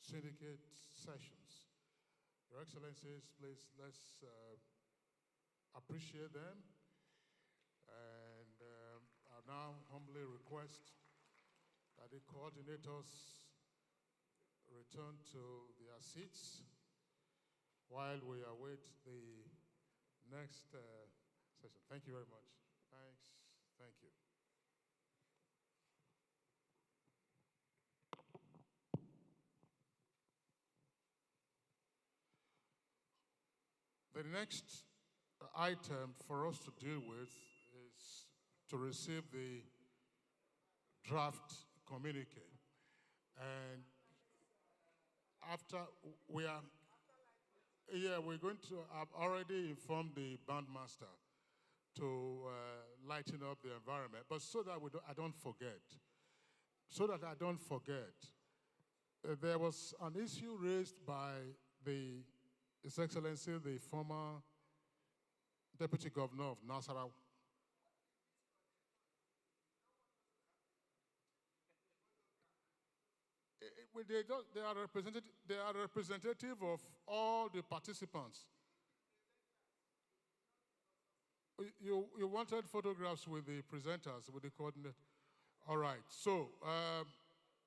syndicate sessions. Your Excellencies, please, let's appreciate them. And I now humbly request that the coordinators return to their seats while we await the next session. Thank you very much. Thanks. Thank you. The next item for us to deal with is to receive the draft communique. And after we're going to have already informed the bandmaster to lighten up the environment, but so that I don't forget, there was an issue raised by His Excellency, the former Deputy Governor of Nasarawa. They are representative of all the participants. You wanted photographs with the presenters, with the coordinator. All right. So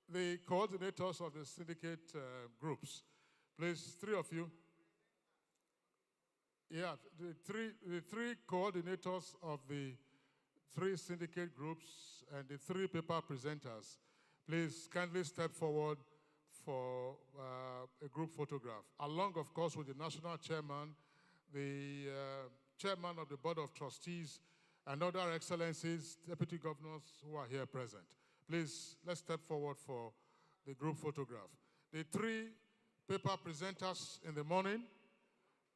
the coordinators of the syndicate groups, please, 3 of you. Yeah, the three coordinators of the 3 syndicate groups, and the 3 paper presenters, please kindly step forward for a group photograph, along, of course, with the national chairman, the chairman of the Board of Trustees, and other excellencies, deputy governors who are here present. Please, let's step forward for the group photograph. The 3 paper presenters in the morning,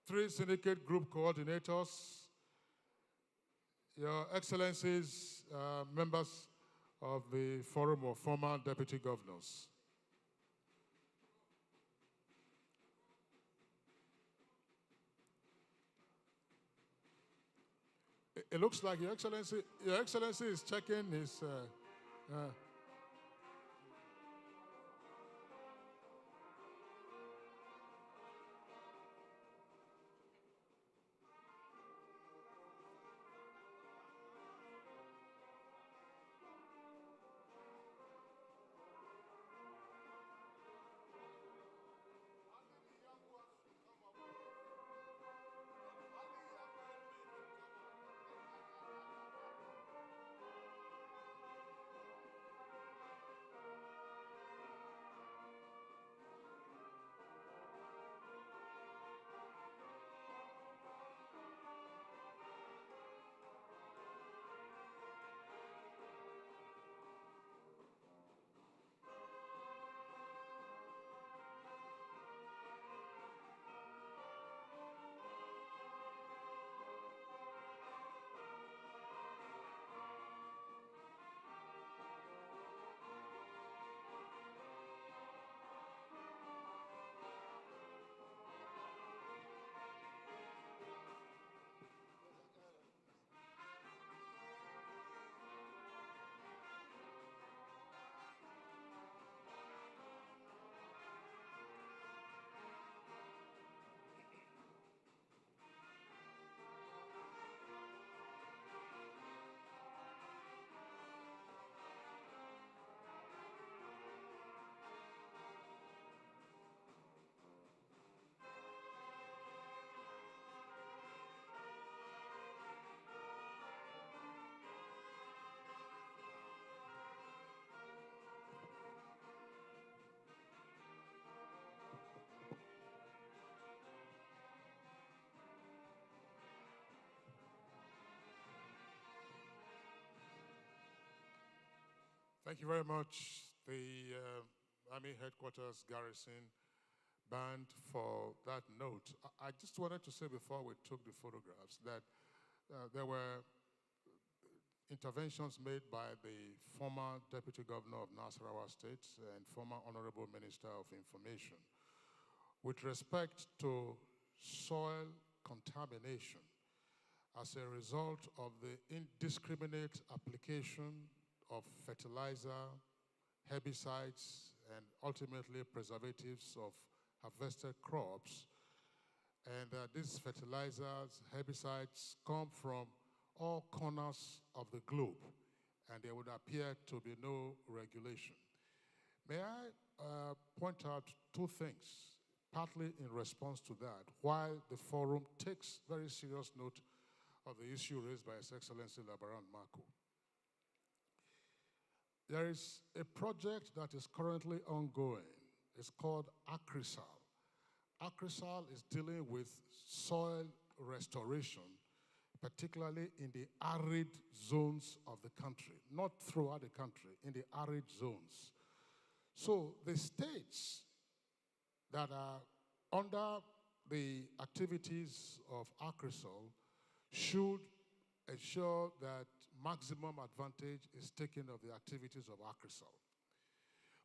3 syndicate group coordinators, Your Excellencies, members of the Forum of Former Deputy Governors. It looks like Your Excellency is checking his. Thank you very much, the Army Headquarters Garrison Band, for that note. I just wanted to say before we took the photographs that there were interventions made by the former Deputy Governor of Nasarawa State and former Honorable Minister of Information with respect to soil contamination as a result of the indiscriminate application of fertilizer, herbicides, and ultimately preservatives of harvested crops. And these fertilizers, herbicides come from all corners of the globe, and there would appear to be no regulation. May I point out 2 things, partly in response to that, why the forum takes very serious note of the issue raised by His Excellency Labaran Mako. There is a project that is currently ongoing. It's called ACRISAL. ACRISAL is dealing with soil restoration, particularly in the arid zones of the country, not throughout the country, in the arid zones. So the states that are under the activities of ACRISAL should ensure that maximum advantage is taken of the activities of ACRISAL.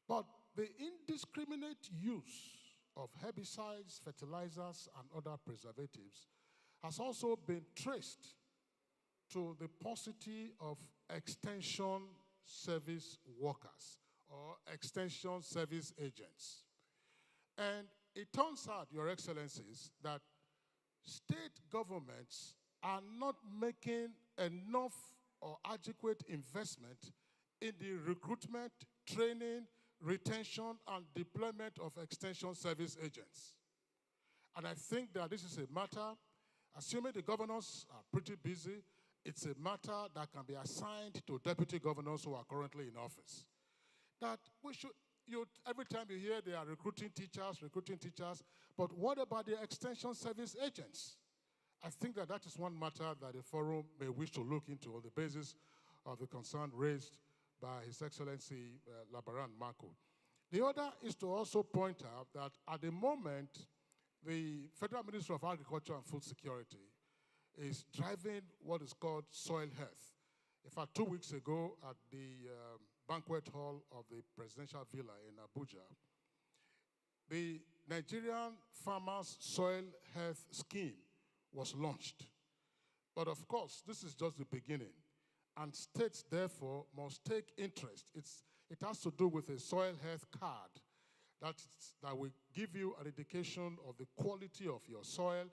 But the indiscriminate use of herbicides, fertilizers, and other preservatives has also been traced to the paucity of extension service workers or extension service agents. And it turns out, Your Excellencies, that state governments are not making enough or adequate investment in the recruitment, training, retention, and deployment of extension service agents. And I think that this is a matter, assuming the governors are pretty busy, it's a matter that can be assigned to deputy governors who are currently in office. That we should, every time you hear they are recruiting teachers, but what about the extension service agents? I think that is one matter that the forum may wish to look into on the basis of the concern raised by His Excellency Labaran Marco. The other is to also point out that at the moment, the Federal Ministry of Agriculture and Food Security is driving what is called soil health. In fact, 2 weeks ago at the banquet hall of the presidential villa in Abuja, the Nigerian Farmers Soil Health Scheme was launched. But of course, this is just the beginning. And states, therefore, must take interest. It has to do with a soil health card that will give you an indication of the quality of your soil,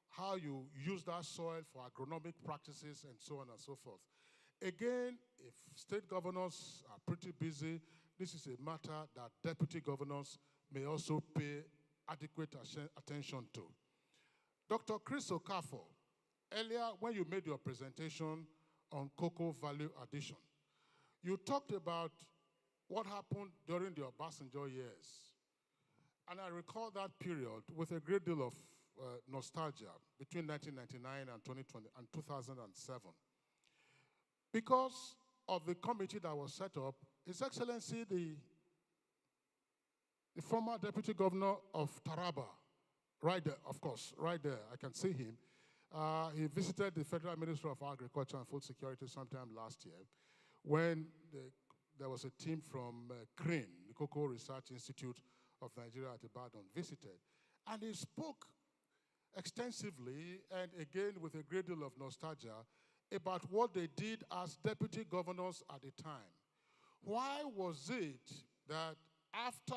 how you use that soil for agronomic practices, and so on and so forth. Again, if state governors are pretty busy, this is a matter that deputy governors may also pay adequate attention to. Dr. Chris Okafor, earlier when you made your presentation on cocoa value addition, you talked about what happened during the Obasanjo years. And I recall that period with a great deal of nostalgia between 1999 and 2007. Because of the committee that was set up, His Excellency, the former Deputy Governor of Taraba, right there, of course, right there, I can see him. He visited the Federal Ministry of Agriculture and Food Security sometime last year when there was a team from CRIN, the Cocoa Research Institute of Nigeria at Ibadan, visited. And he spoke extensively and again with a great deal of nostalgia about what they did as deputy governors at the time. Why was it that after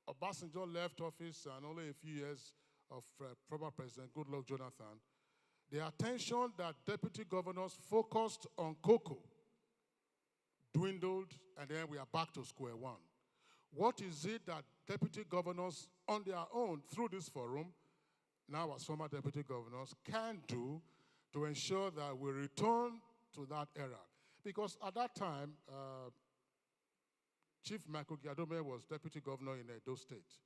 Obasanjo left office and only a few years of former President Goodluck Jonathan, the attention that deputy governors focused on cocoa dwindled, and then we are back to square one? What is it that deputy governors on their own through this forum, now as former deputy governors, can do to ensure that we return to that era? Because at that time, Chief Michael Giadome was deputy governor in Edo State.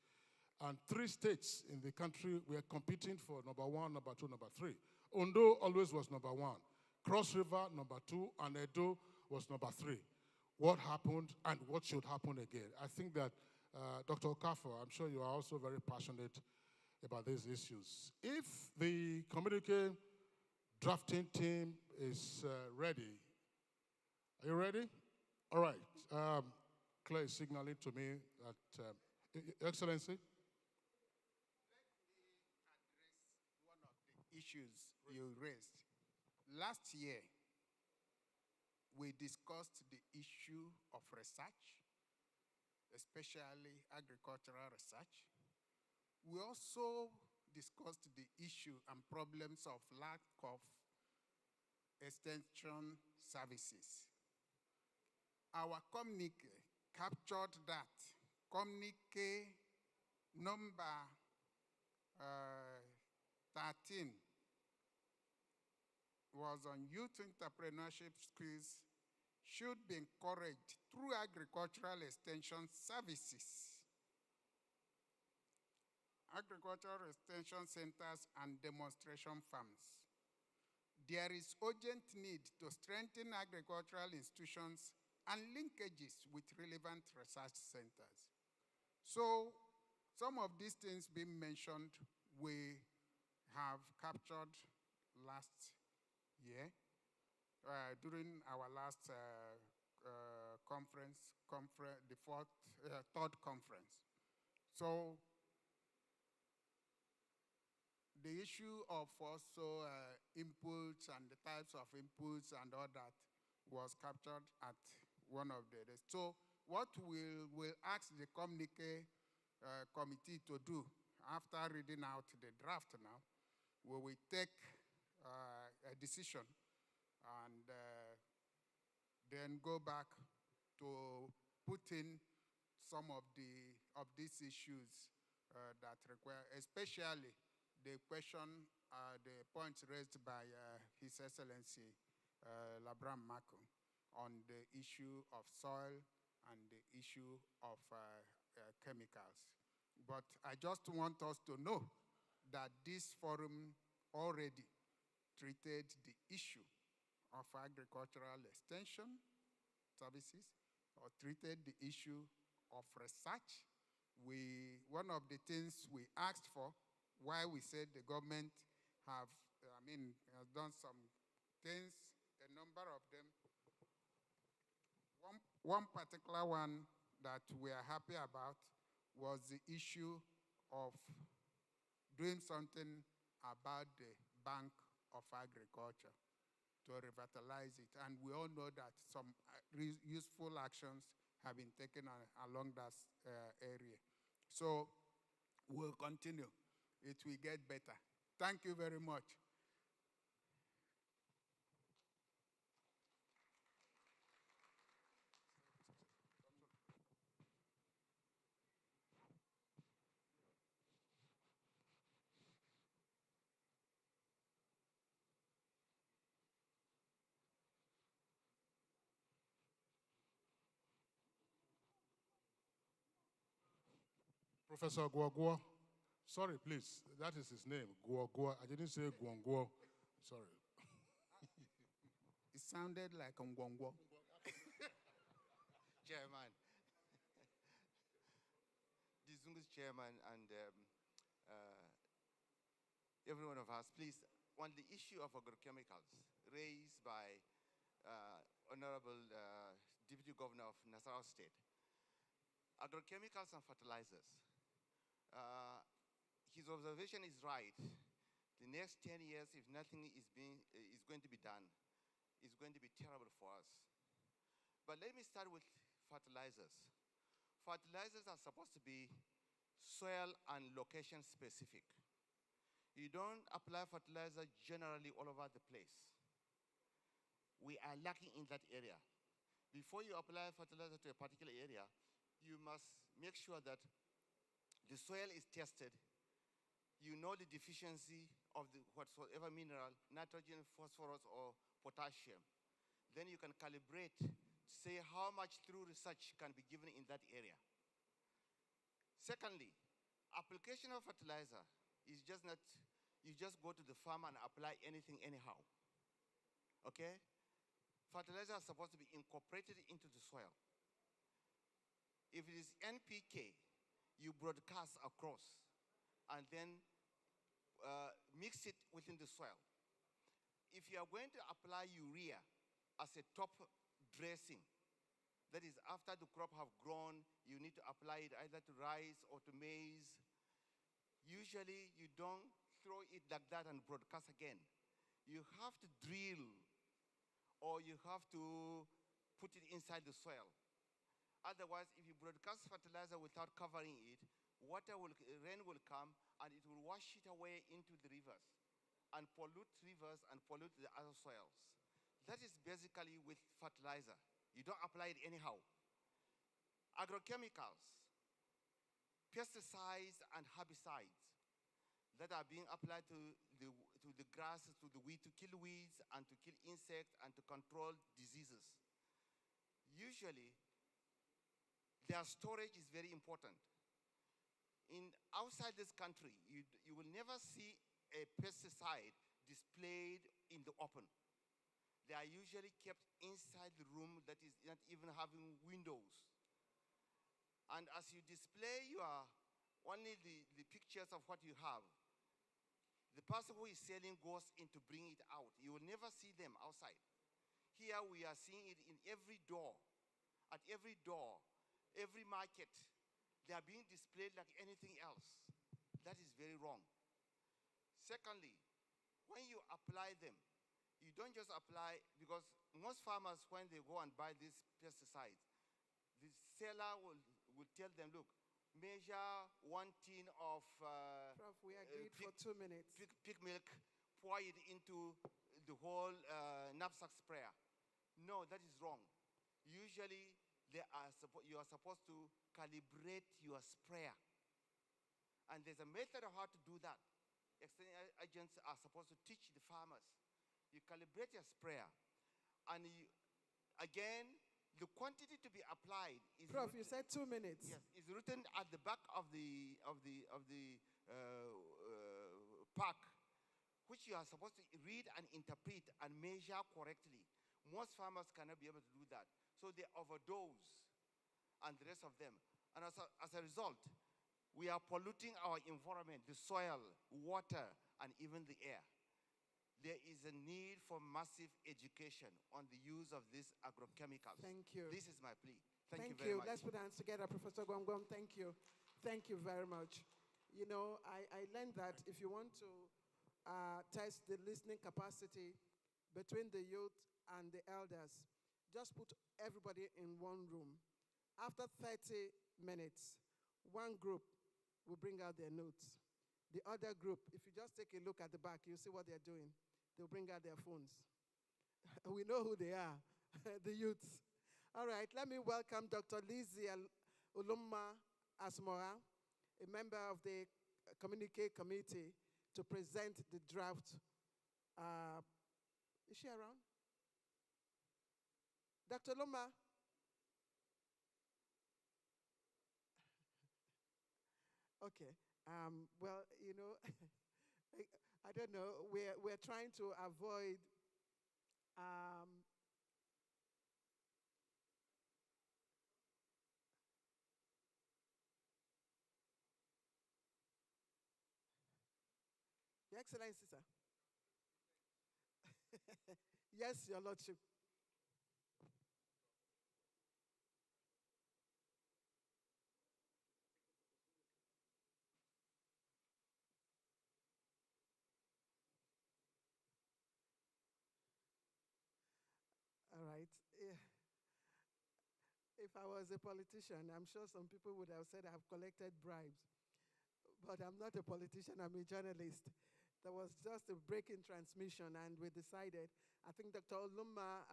And 3 states in the country were competing for number 1, number 2, number 3. Ondo always was number 1. Cross River, number 2, and Edo was number 3. What happened and what should happen again? I think that Dr. Okafor, I'm sure you are also very passionate about these issues. If the communique drafting team is ready, are you ready? All right. Claire is signaling to me that, Excellency. Let me address one of the issues you raised. Last year, we discussed the issue of research, especially agricultural research. We also discussed the issue and problems of lack of extension services. Our communique captured that. Communique number 13 was on youth entrepreneurship skills should be encouraged through agricultural extension services, agricultural extension centers, and demonstration farms. There is urgent need to strengthen agricultural institutions and linkages with relevant research centers. So, some of these things being mentioned, we have captured last year during our last conference, the third conference. So, the issue of also inputs and the types of inputs and all that was captured at one of the days. So what we'll ask the communique committee to do after reading out the draft now, we will take a decision and then go back to put in some of these issues that require, especially the question, the points raised by His Excellency Labram Mako on the issue of soil and the issue of chemicals. But I just want us to know that this forum already treated the issue of agricultural extension services, or treated the issue of research. One of the things we asked for, why we said the government has done some things, a number of them. One particular one that we are happy about was the issue of doing something about the Bank of Agriculture to revitalize it. And we all know that some useful actions have been taken along that area. So we'll continue. It will get better. Thank you very much. Professor Guagua. Sorry, please. That is his name, Guagua. I didn't say Guanguo. Sorry. It sounded like Ngwongwo. Chairman, distinguished chairman, and every one of us, please, on the issue of agrochemicals raised by Honorable Deputy Governor of Nassau State, agrochemicals and fertilizers. His observation is right. The next 10 years, if nothing is going to be done, is going to be terrible for us. But let me start with fertilizers. Fertilizers are supposed to be soil and location specific. You don't apply fertilizer generally all over the place. We are lacking in that area. Before you apply fertilizer to a particular area, you must make sure that the soil is tested. You know the deficiency of the whatsoever mineral, nitrogen, phosphorus, or potassium. Then you can calibrate to say how much through research can be given in that area. Secondly, application of fertilizer is just not, you just go to the farm and apply anything anyhow. Okay? Fertilizer is supposed to be incorporated into the soil. If it is NPK, you broadcast across and then mix it within the soil. If you are going to apply urea as a top dressing, that is after the crop have grown, you need to apply it either to rice or to maize. Usually you don't throw it like that and broadcast again. You have to drill or you have to put it inside the soil. Otherwise, if you broadcast fertilizer without covering it, rain will come and it will wash it away into the rivers and pollute rivers and pollute the other soils. That is basically with fertilizer. You don't apply it anyhow. Agrochemicals, pesticides and herbicides that are being applied to the grasses, to the weed, to kill weeds and to kill insects and to control diseases. Usually, their storage is very important. Outside this country, you will never see a pesticide displayed in the open. They are usually kept inside the room that is not even having windows. And as you display only the pictures of what you have, the person who is selling goes in to bring it out. You will never see them outside. Here we are seeing it in every door, at every door, every market. They are being displayed like anything else. That is very wrong. Secondly, when you apply them, you don't just apply, because most farmers, when they go and buy these pesticides, the seller will tell them, look, measure 1 tin of Prof, we agreed for 2 minutes. Pig milk, pour it into the whole knapsack sprayer. No, that is wrong. Usually, you are supposed to calibrate your sprayer. And there's a method of how to do that. extension agents are supposed to teach the farmers. You calibrate your sprayer, and again, the quantity to be applied is. Prof, you said 2 minutes. Yes, is written at the back of the pack, which you are supposed to read and interpret and measure correctly. Most farmers cannot be able to do that, so they overdose, and the rest of them. And as a result, we are polluting our environment, the soil, water, and even the air. There is a need for massive education on the use of these agrochemicals. Thank you. This is my plea. Thank you Thank very much. Let's put hands together, Professor Gwangwam. Thank you. Thank you very much. You know, I learned that if you want to test the listening capacity between the youth and the elders, just put everybody in one room. After 30 minutes, one group will bring out their notes. The other group, if you just take a look at the back, you'll see what they're doing. They'll bring out their phones. We know who they are, the youths. All right, let me welcome Dr. Lizzie Ulumma Asmora, a member of the Communique Committee, to present the draft. Is she around? Dr. Ulumma? Okay. Well, you know, I don't know. We're trying to avoid Your Excellency, sir. Yes, Your Lordship. All right. If I was a politician, I'm sure some people would have said I've collected bribes. But I'm not a politician, I'm a journalist. There was just a break in transmission, and we decided, I think Dr. Ulumma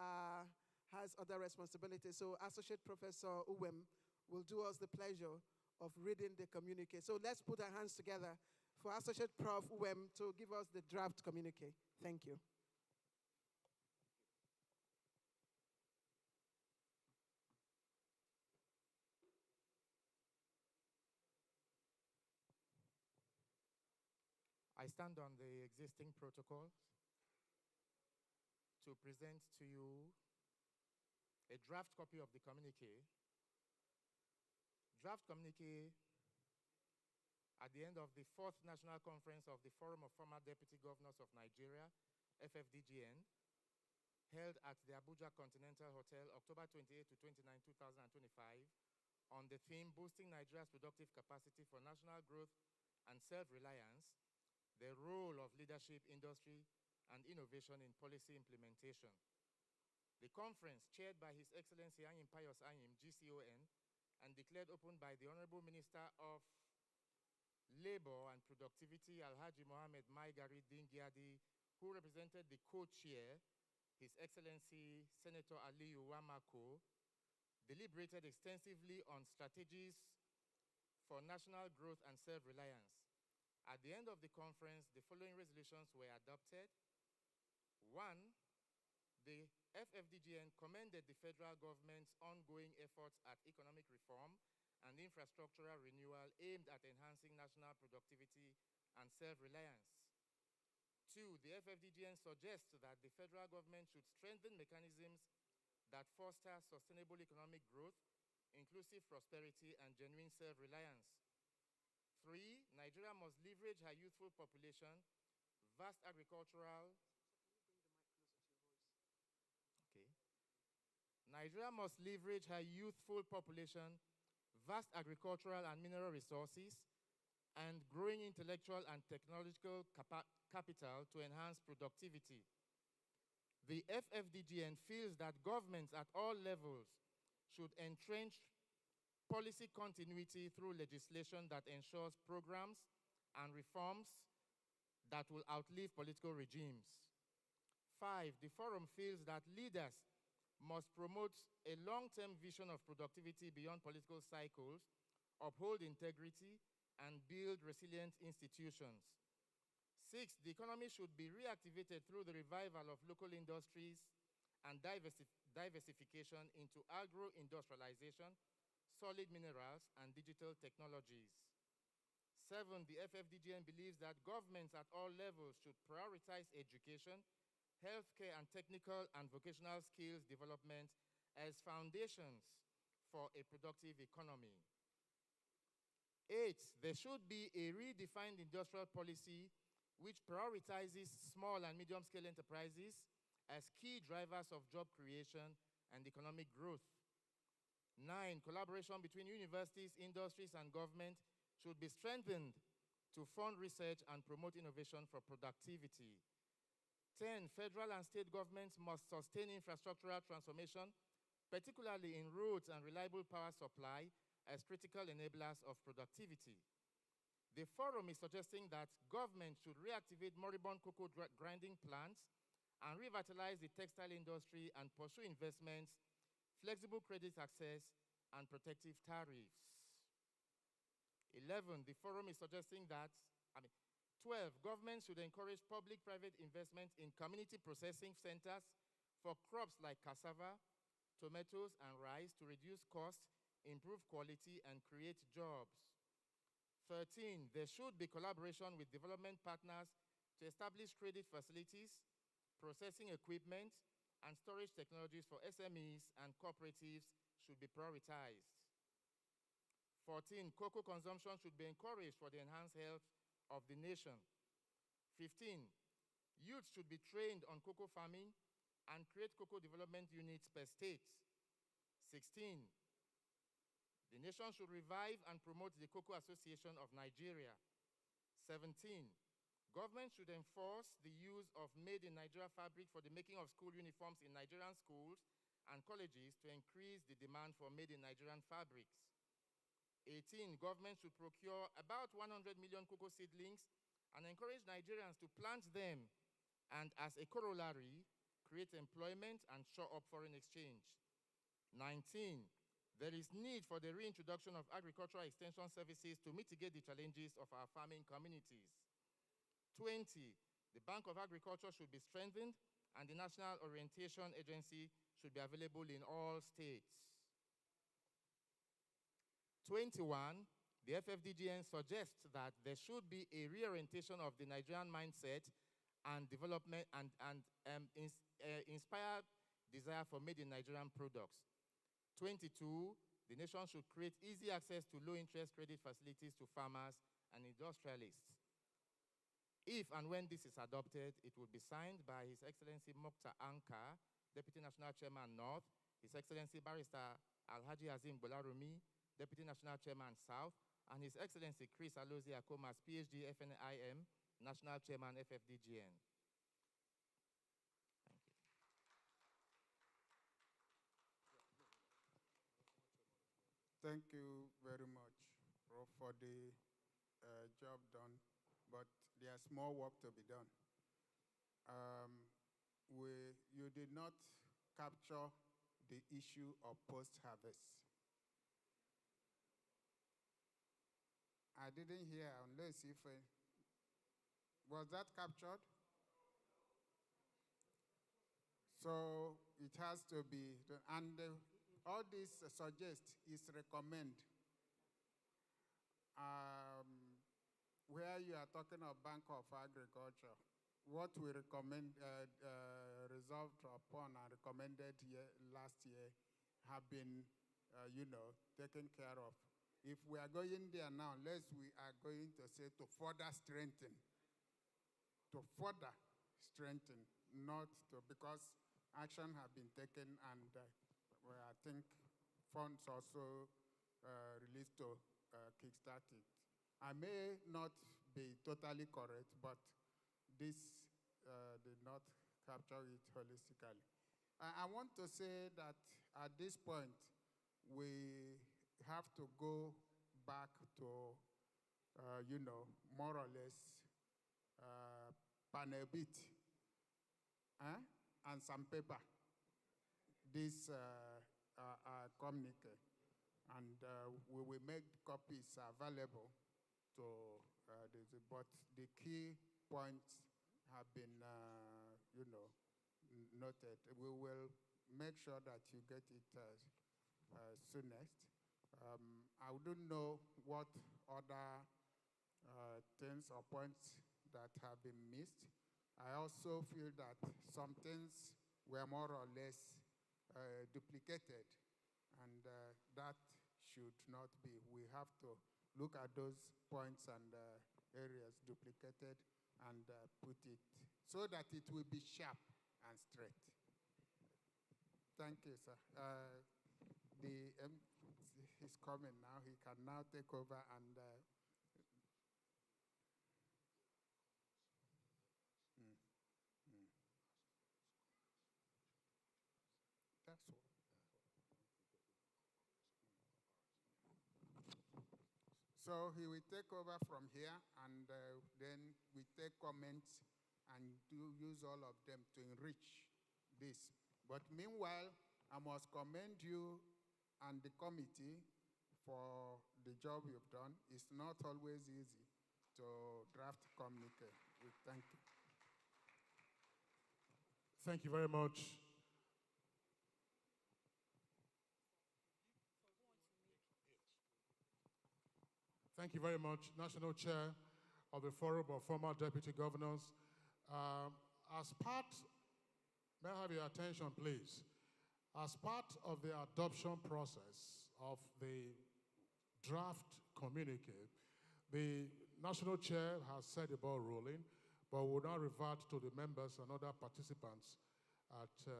has other responsibilities. So Associate Professor Uwem will do us the pleasure of reading the communique. So let's put our hands together for Associate Prof. Uwem to give us the draft communique. Thank you. I stand on the existing protocol to present to you a draft copy of the communique. Draft communique at the end of the 4th National Conference of the Forum of Former Deputy Governors of Nigeria, FFDGN, held at the Abuja Continental Hotel, October 28 to 29, 2025, on the theme Boosting Nigeria's Productive Capacity for National Growth and Self-Reliance, the role of leadership, industry, and innovation in policy implementation. The conference, chaired by His Excellency Anyim Pius Anyim, GCON, and declared open by the Honorable Minister of Labor and Productivity, Alhaji Mohammed Maigari Dingyadi, who represented the co-chair, His Excellency Senator Aliyu Wamako, deliberated extensively on strategies for national growth and self-reliance. At the end of the conference, the following resolutions were adopted. 1, the FFDGN commended the federal government's ongoing efforts at economic reform and infrastructural renewal aimed at enhancing national productivity and self-reliance. 2, the FFDGN suggests that the federal government should strengthen mechanisms that foster sustainable economic growth, inclusive prosperity, and genuine self-reliance. 3, Nigeria must leverage her youthful population, vast agricultural. Nigeria must leverage her youthful population, vast agricultural and mineral resources, and growing intellectual and technological capital to enhance productivity. The FFDGN feels that governments at all levels should entrench policy continuity through legislation that ensures programs and reforms that will outlive political regimes. 5, the forum feels that leaders must promote a long-term vision of productivity beyond political cycles, uphold integrity, and build resilient institutions. 6, the economy should be reactivated through the revival of local industries and diversification into agro-industrialization, solid minerals, and digital technologies. 7, the FFDGN believes that governments at all levels should prioritize education, healthcare, and technical and vocational skills development as foundations for a productive economy. 8, there should be a redefined industrial policy which prioritizes small and medium-scale enterprises as key drivers of job creation and economic growth. 9, collaboration between universities, industries, and government should be strengthened to fund research and promote innovation for productivity. 10, federal and state governments must sustain infrastructural transformation, particularly in roads and reliable power supply, as critical enablers of productivity. The forum is suggesting that government should reactivate moribund cocoa grinding plants and revitalize the textile industry and pursue investments, flexible credit access, and protective tariffs. 11, the forum is suggesting that, 12, government should encourage public-private investment in community processing centers for crops like cassava, tomatoes, and rice to reduce costs, improve quality, and create jobs. 13, there should be collaboration with development partners to establish credit facilities, processing equipment, and storage technologies for SMEs and cooperatives should be prioritized. 14, cocoa consumption should be encouraged for the enhanced health of the nation. 15, youth should be trained on cocoa farming and create cocoa development units per state. 16, the nation should revive and promote the Cocoa Association of Nigeria. 17, government should enforce the use of made in Nigeria fabric for the making of school uniforms in Nigerian schools and colleges to increase the demand for made in Nigerian fabrics. 18, government should procure about 100 million cocoa seedlings and encourage Nigerians to plant them and, as a corollary, create employment and shore up foreign exchange. 19, there is need for the reintroduction of agricultural extension services to mitigate the challenges of our farming communities. 20, the Bank of Agriculture should be strengthened and the National Orientation Agency should be available in all states. 21, the FFDGN suggests that there should be a reorientation of the Nigerian mindset and development and inspired desire for made in Nigerian products. 22, the nation should create easy access to low-interest credit facilities to farmers and industrialists. If and when this is adopted, it will be signed by His Excellency Mokhtar Anka, Deputy National Chairman North, His Excellency Barrister Alhaji Azim Bolarumi, Deputy National Chairman South, and His Excellency Chris Alozie Akomas, PhD, FNIM, National Chairman, FFDGN. Thank you very much, Prof, for the job done, but there's more work to be done. You did not capture the issue of post-harvest. I didn't hear, unless if, was that captured? So it has to be, and all this suggest is recommend. Where you are talking of Bank of Agriculture, what we recommend, resolved upon and recommended last year have been, taken care of. If we are going there now, unless we are going to say to further strengthen, not to, because action have been taken and I think funds also released to kickstart it. I may not be totally correct, but this did not capture it holistically. I want to say that at this point, we have to go back to, more or less pan a bit and some paper. This communique, and we will make copies available to but the key points have been, noted. We will make sure that you get it soonest. I wouldn't know what other things or points that have been missed. I also feel that some things were more or less duplicated, and that should not be. We have to look at those points and areas duplicated and put it so that it will be sharp and straight. Thank you, sir. He's coming now. He can now take over and that's all. So he will take over from here, and then we take comments and use all of them to enrich this. But meanwhile, I must commend you and the committee for the job you've done. It's not always easy to draft communique. We thank you. Thank you very much. Thank you very much, National Chair of the Forum of Former Deputy Governors. As part, may I have your attention, please? As part of the adoption process of the draft communique, the National Chair has set the ball rolling, but will now revert to the members and other participants at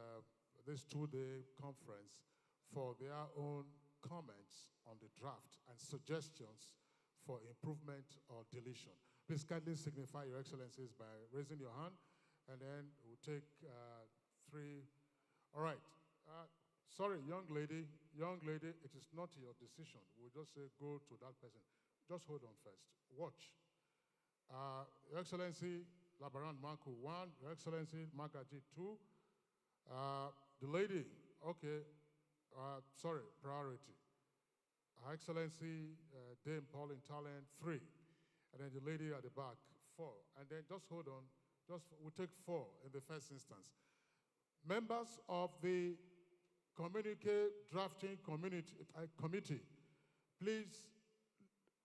this two-day conference for their own comments on the draft and suggestions for improvement or deletion. Please kindly signify your excellencies by raising your hand, and then we'll take three. All right. Sorry, young lady, it is not your decision. We'll just say go to that person. Just hold on first. Watch. Your Excellency, Labaran Marco 1, Your Excellency, Magaji 2. The lady, okay, sorry, priority. Her Excellency, Dame Pauline Talent 3. And then the lady at the back, 4. And then just hold on, we'll take 4 in the first instance. Members of the communique drafting committee, please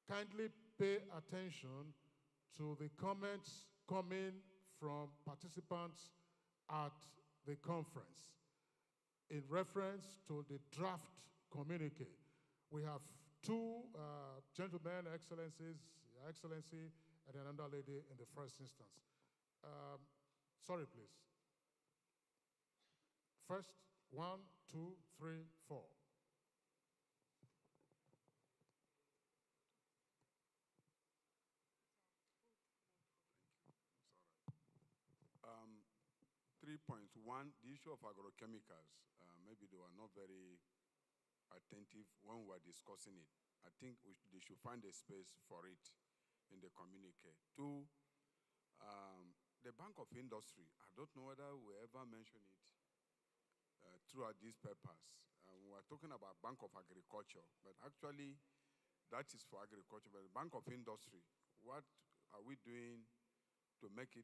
kindly pay attention to the comments coming from participants at the conference in reference to the draft communique. We have 2 gentlemen, excellencies, Your Excellency, and another lady in the first instance. Sorry, please. First, 1, 2, 3, 4. Um, 3 points. 1, the issue of agrochemicals. Maybe they were not very attentive when we were discussing it. I think they should find a space for it in the communique. 2, the Bank of Industry. I don't know whether we ever mentioned it throughout these papers. We were talking about Bank of Agriculture, but actually that is for agriculture. But the Bank of Industry, what are we doing to make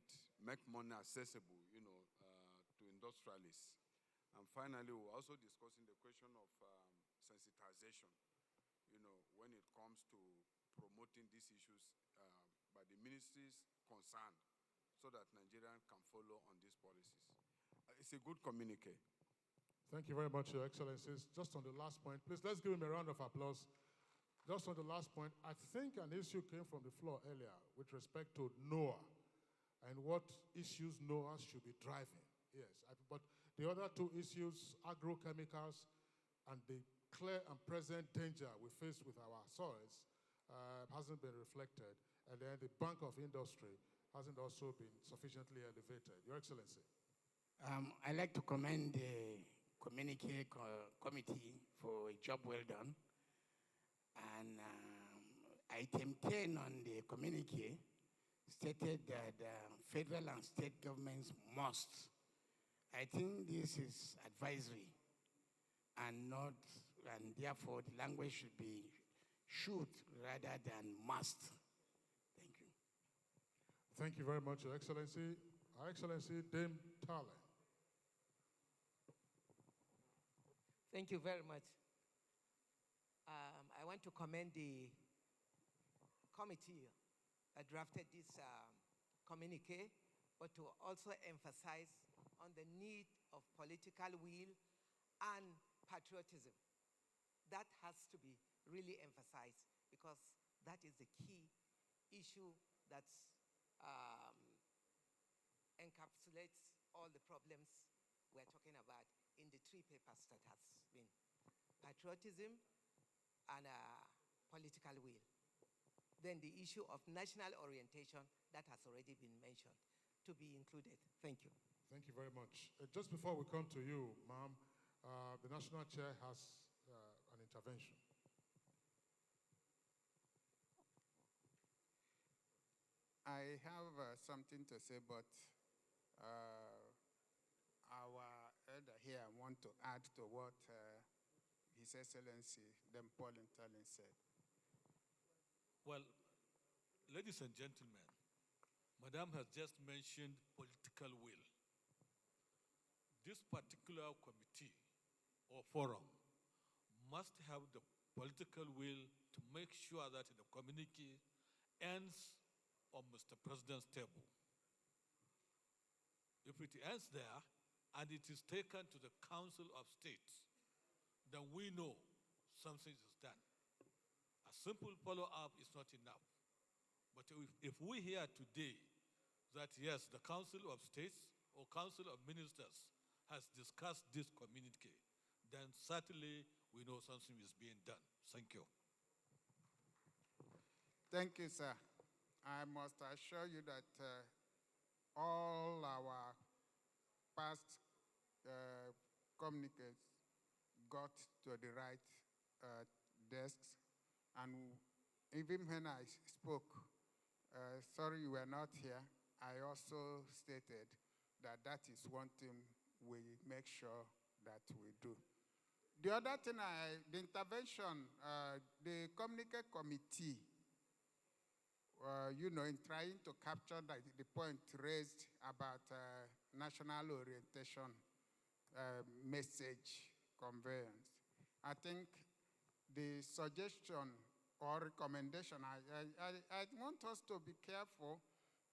money accessible, to industrialists? And finally, we're also discussing the question of sensitization, when it comes to promoting these issues by the ministries concerned, so that Nigerians can follow on these policies. It's a good communique. Thank you very much, Your Excellencies. Just on the last point, please, let's give him a round of applause. Just on the last point, I think an issue came from the floor earlier with respect to NOAA and what issues NOAA should be driving. Yes, but the other 2 issues, agrochemicals and the clear and present danger we face with our soils, hasn't been reflected. And then the Bank of Industry hasn't also been sufficiently elevated. Your Excellency. I'd like to commend the communique committee for a job well done. And item 10 on the communique stated that federal and state governments must. I think this is advisory and therefore the language should be should rather than must. Thank you. Thank you very much, Your Excellency. Her Excellency, Dame Tale. Thank you very much. I want to commend the committee that drafted this communique, but to also emphasize on the need of political will and patriotism. That has to be really emphasized because that is the key issue that encapsulates all the problems we're talking about in the three papers that has been patriotism and political will. Then the issue of national orientation that has already been mentioned to be included. Thank you. Thank you very much. Just before we come to you, ma'am, the national chair has an intervention. I have something to say, but our elder here want to add to what His Excellency Dame Paul Ntalen said. Well, ladies and gentlemen, Madam has just mentioned political will. This particular committee or forum must have the political will to make sure that the communique ends on Mr. President's table. If it ends there and it is taken to the Council of States, then we know something is done. A simple follow-up is not enough. But if we hear today that, yes, the Council of States or Council of Ministers has discussed this communique, then certainly we know something is being done. Thank you. Thank you, sir. I must assure you that all our past communiques got to the right desks. And even when I spoke, sorry you were not here, I also stated that that is one thing we make sure that we do. The other thing, the intervention, the communique committee, you know, in trying to capture the point raised about national orientation message conveyance. I think the suggestion or recommendation, I want us to be careful.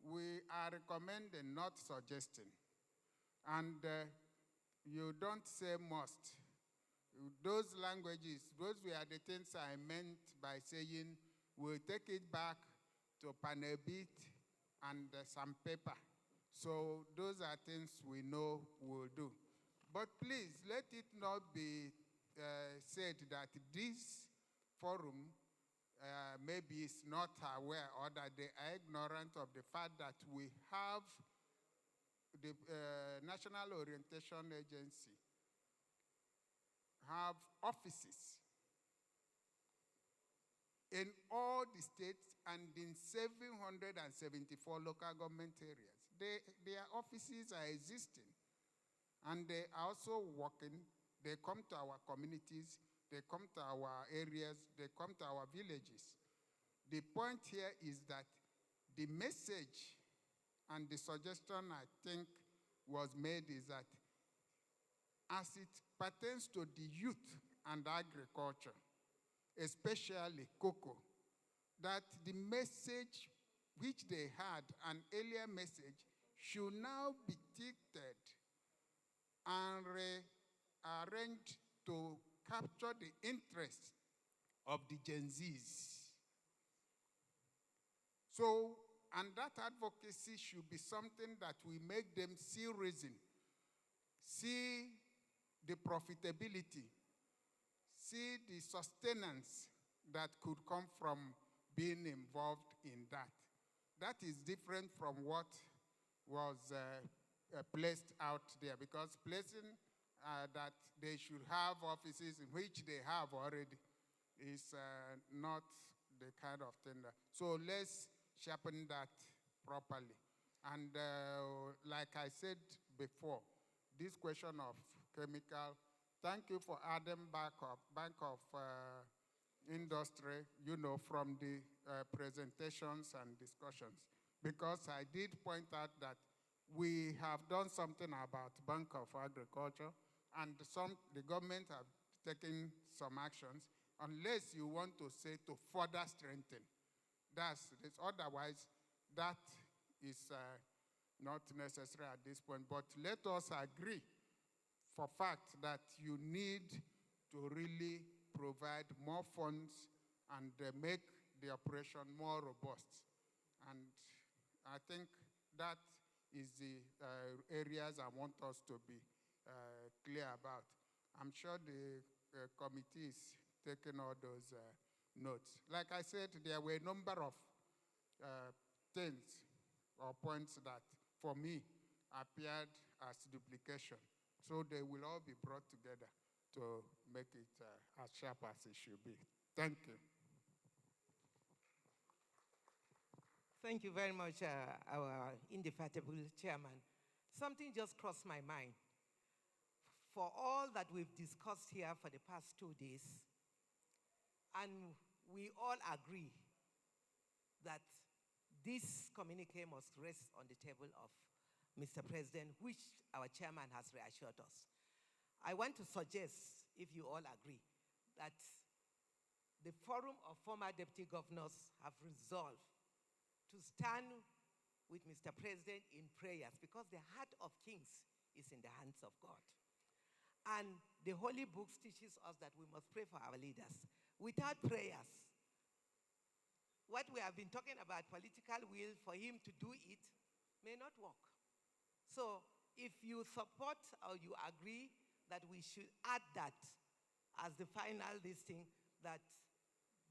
We are recommending, not suggesting. And you don't say must. Those languages, those were the things I meant by saying we'll take it back to Panebit and some paper. So those are things we know we'll do. But please, let it not be said that this forum maybe is not aware or that they are ignorant of the fact that we have the National Orientation Agency have offices in all the states and in 774 local government areas. Their offices are existing, and they are also working. They come to our communities, they come to our areas, they come to our villages. The point here is that the message and the suggestion I think was made is that as it pertains to the youth and agriculture, especially cocoa, that the message which they had, an earlier message, should now be dictated and arranged to capture the interest of the Gen Zs. So, and that advocacy should be something that we make them see reason, see the profitability, see the sustenance that could come from being involved in that. That is different from what was placed out there, because placing that they should have offices in which they have already is not the kind of thing that. So let's sharpen that properly. And like I said before, this question of chemical, thank you for adding Bank of Industry, you know, from the presentations and discussions. because I did point out that we have done something about Bank of Agriculture, and the government have taken some actions, unless you want to say to further strengthen. That's this. Otherwise, that is not necessary at this point. But let us agree for fact that you need to really provide more funds and make the operation more robust. And I think that is the areas I want us to be clear about. I'm sure the committee is taking all those notes. Like I said, there were a number of things or points that, for me, appeared as duplication. So they will all be brought together to make it as sharp as it should be. Thank you. Thank you very much, our indefatigable chairman. Something just crossed my mind. For all that we've discussed here for the past 2 days, and we all agree that this communique must rest on the table of Mr. President, which our chairman has reassured us. I want to suggest, if you all agree, that the Forum of Former Deputy Governors have resolved to stand with Mr. President in prayers, because the heart of kings is in the hands of God. And the Holy Books teaches us that we must pray for our leaders. Without prayers, what we have been talking about, political will for him to do it, may not work. So if you support or you agree that we should add that as the final listing, that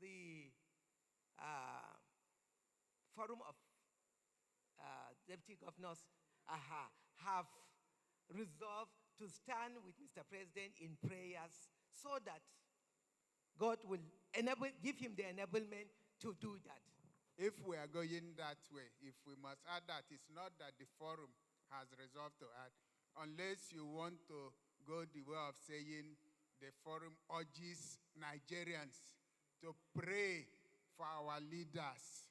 the Forum of Deputy Governors have resolved to stand with Mr. President in prayers, so that God will give him the enablement to do that. If we are going that way, if we must add that, it's not that the forum has resolved to add, unless you want to go the way of saying the forum urges Nigerians to pray for our leaders.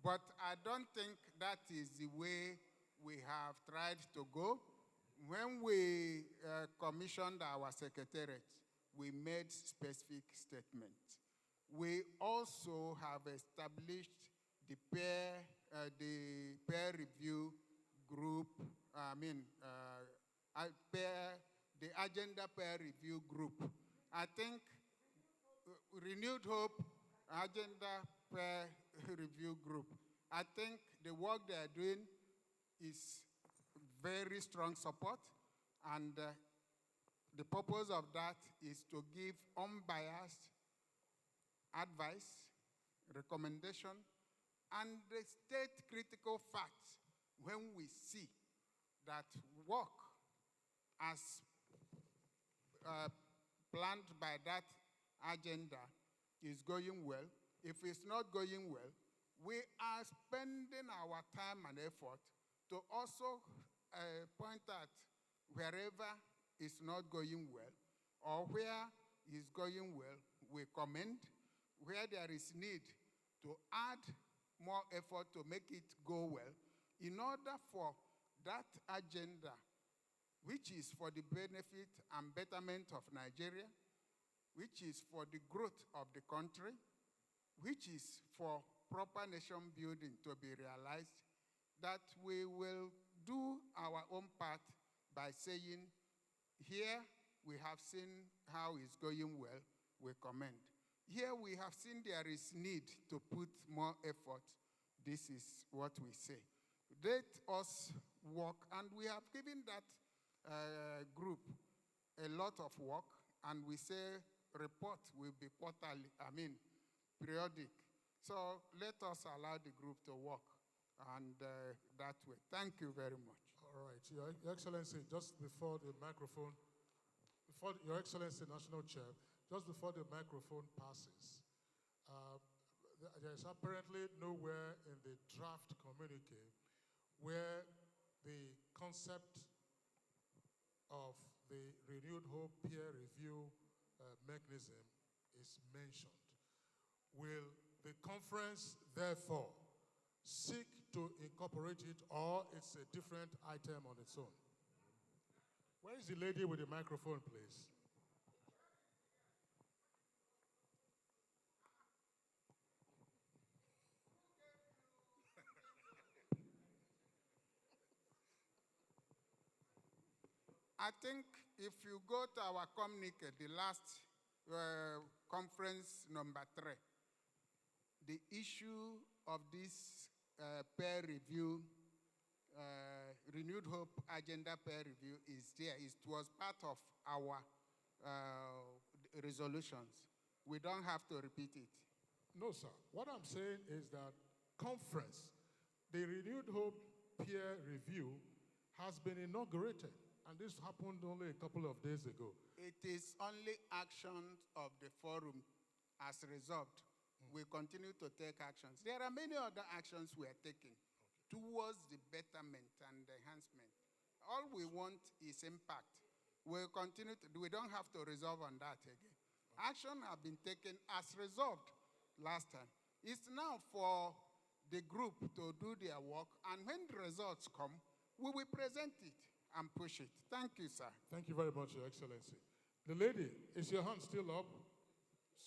But I don't think that is the way we have tried to go. When we commissioned our secretariat, we made specific statements. We also have established the peer review group, the agenda peer review group. I think Renewed Hope Agenda Peer Review Group, I think the work they are doing is very strong support, and the purpose of that is to give unbiased advice, recommendation, and state critical facts when we see that work as planned by that agenda is going well. If it's not going well, we are spending our time and effort to also point out wherever it's not going well, or where it's going well, we commend. Where there is need to add more effort to make it go well, in order for that agenda, which is for the benefit and betterment of Nigeria, which is for the growth of the country, which is for proper nation building to be realized, that we will do our own part by saying, here we have seen how it's going well, we commend. Here we have seen there is need to put more effort. This is what we say. Let us work, and we have given that group a lot of work, and we say report will be periodic. So let us allow the group to work, and that way. Thank you very much. All right, Your Excellency, just before the microphone, before Your Excellency, National Chair, just before the microphone passes, there's apparently nowhere in the draft communique where the concept of the Renewed Hope peer review mechanism is mentioned. Will the conference, therefore, seek to incorporate it, or it's a different item on its own? Where is the lady with the microphone, please? I think if you go to our communique, the last conference number 3, the issue of this peer review, Renewed Hope Agenda peer review is there. It was part of our resolutions. We don't have to repeat it. No, sir. What I'm saying is that conference, the Renewed Hope peer review has been inaugurated, and this happened only a couple of days ago. It is only action of the forum as resolved. We continue to take actions. There are many other actions we are taking towards the betterment and enhancement. All we want is impact. We'll continue to, we don't have to resolve on that again. Action have been taken as resolved last time. It's now for the group to do their work, and when the results come, we will present it and push it. Thank you, sir. Thank you very much, Your Excellency. The lady, is your hand still up?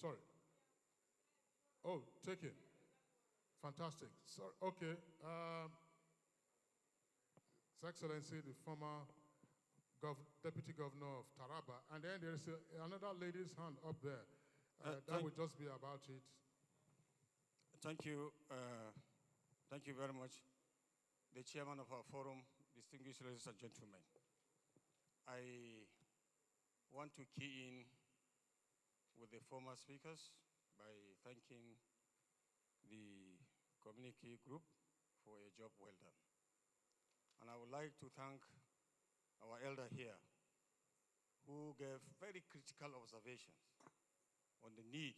Sorry. Oh, take it. Fantastic. Sorry. Okay. His Excellency, the former Deputy Governor of Taraba. And then there's another lady's hand up there. That would just be about it. Thank you. Thank you very much. The chairman of our forum, distinguished ladies and gentlemen. I want to key in with the former speakers by thanking the community group for a job well done. And I would like to thank our elder here, who gave very critical observations on the need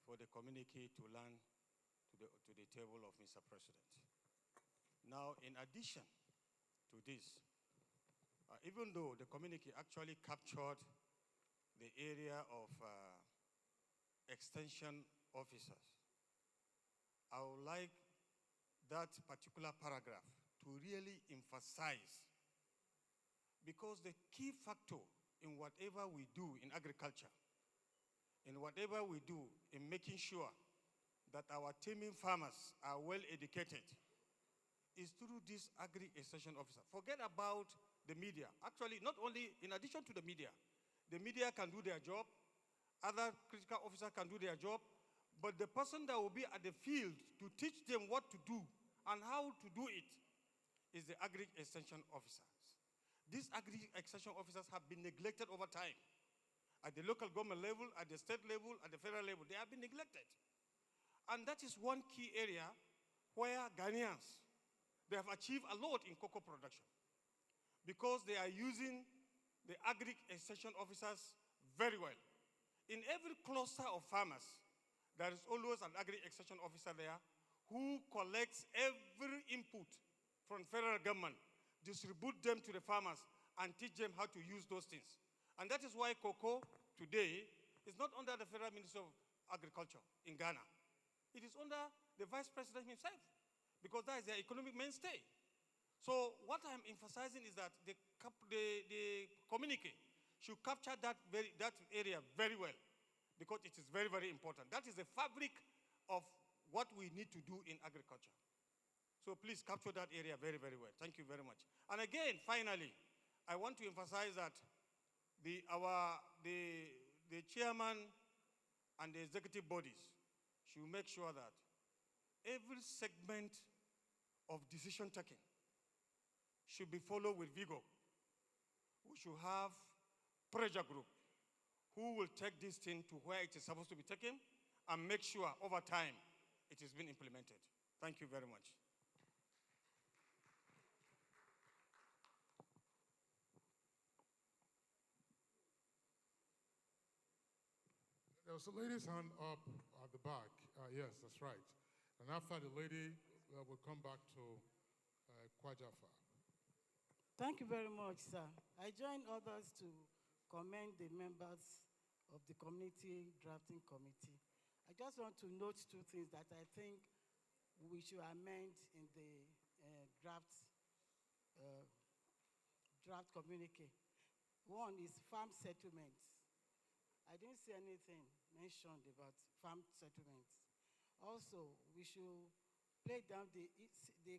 for the community to learn to the table of Mr. President. Now, in addition to this, even though the community actually captured the area of extension officers, I would like that particular paragraph to really emphasize, because the key factor in whatever we do in agriculture, in whatever we do in making sure that our teeming farmers are well educated, is through this agri-extension officer. Forget about the media. Actually, not only, in addition to the media can do their job, other critical officers can do their job, but the person that will be at the field to teach them what to do and how to do it is the agri-extension officers. These agri-extension officers have been neglected over time. At the local government level, at the state level, at the federal level, they have been neglected. And that is one key area where Ghanaians, they have achieved a lot in cocoa production because they are using the agri-extension officers very well. In every cluster of farmers, there is always an agri-extension officer there who collects every input from federal government, distribute them to the farmers, and teach them how to use those things. And that is why cocoa today is not under the Federal Ministry of Agriculture in Ghana. It is under the Vice President himself, because that is their economic mainstay. So what I'm emphasizing is that the communique should capture that area very well, because it is very, very important. That is the fabric of what we need to do in agriculture. So please capture that area very, very well. Thank you very much. And again, finally, I want to emphasize that the chairman and the executive bodies should make sure that every segment of decision taking should be followed with vigor. We should have pressure group who will take this thing to where it is supposed to be taken and make sure over time it is being implemented. Thank you very much. There was a lady's hand up at the back. Yes, that's right. And after the lady, we'll come back to Kwajafa. Thank you very much, sir. I join others to commend the members of the Community Drafting Committee. I just want to note two things that I think we should amend in the draft communique. One is farm settlements. I didn't see anything mentioned about farm settlements. Also, we should play down the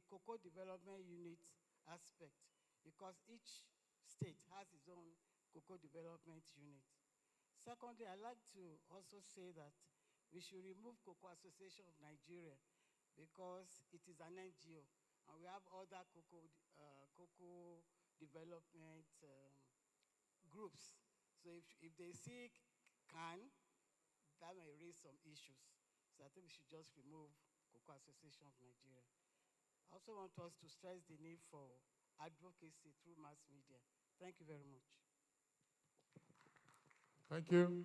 cocoa development unit aspect because each state has its own cocoa development unit. Secondly, I'd like to also say that we should remove Cocoa Association of Nigeria because it is an NGO and we have other cocoa development groups. So if they see can, that may raise some issues. So I think we should just remove Cocoa Association of Nigeria. I also want us to stress the need for advocacy through mass media. Thank you very much. Thank you.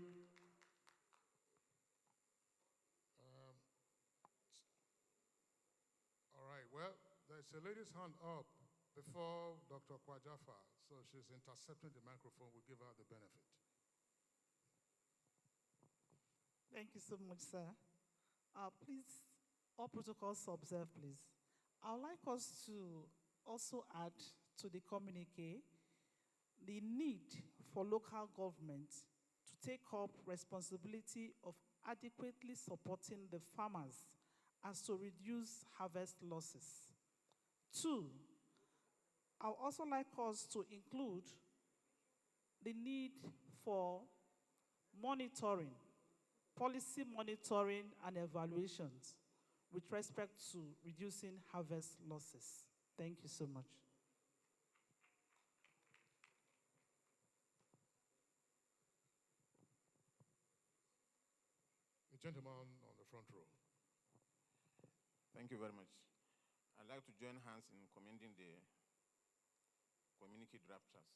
All right, well, there's a lady's hand up before Dr. Kwajafa, so she's intercepting the microphone. We'll give her the benefit. Thank you so much, sir. Please, all protocols observed, please. I would like us to also add to the communique the need for local government to take up responsibility of adequately supporting the farmers as to reduce harvest losses. 2, I would also like us to include the need for monitoring, policy monitoring and evaluations with respect to reducing harvest losses. Thank you so much. The gentleman on the front row. Thank you very much. I'd like to join hands in commending the communique drafters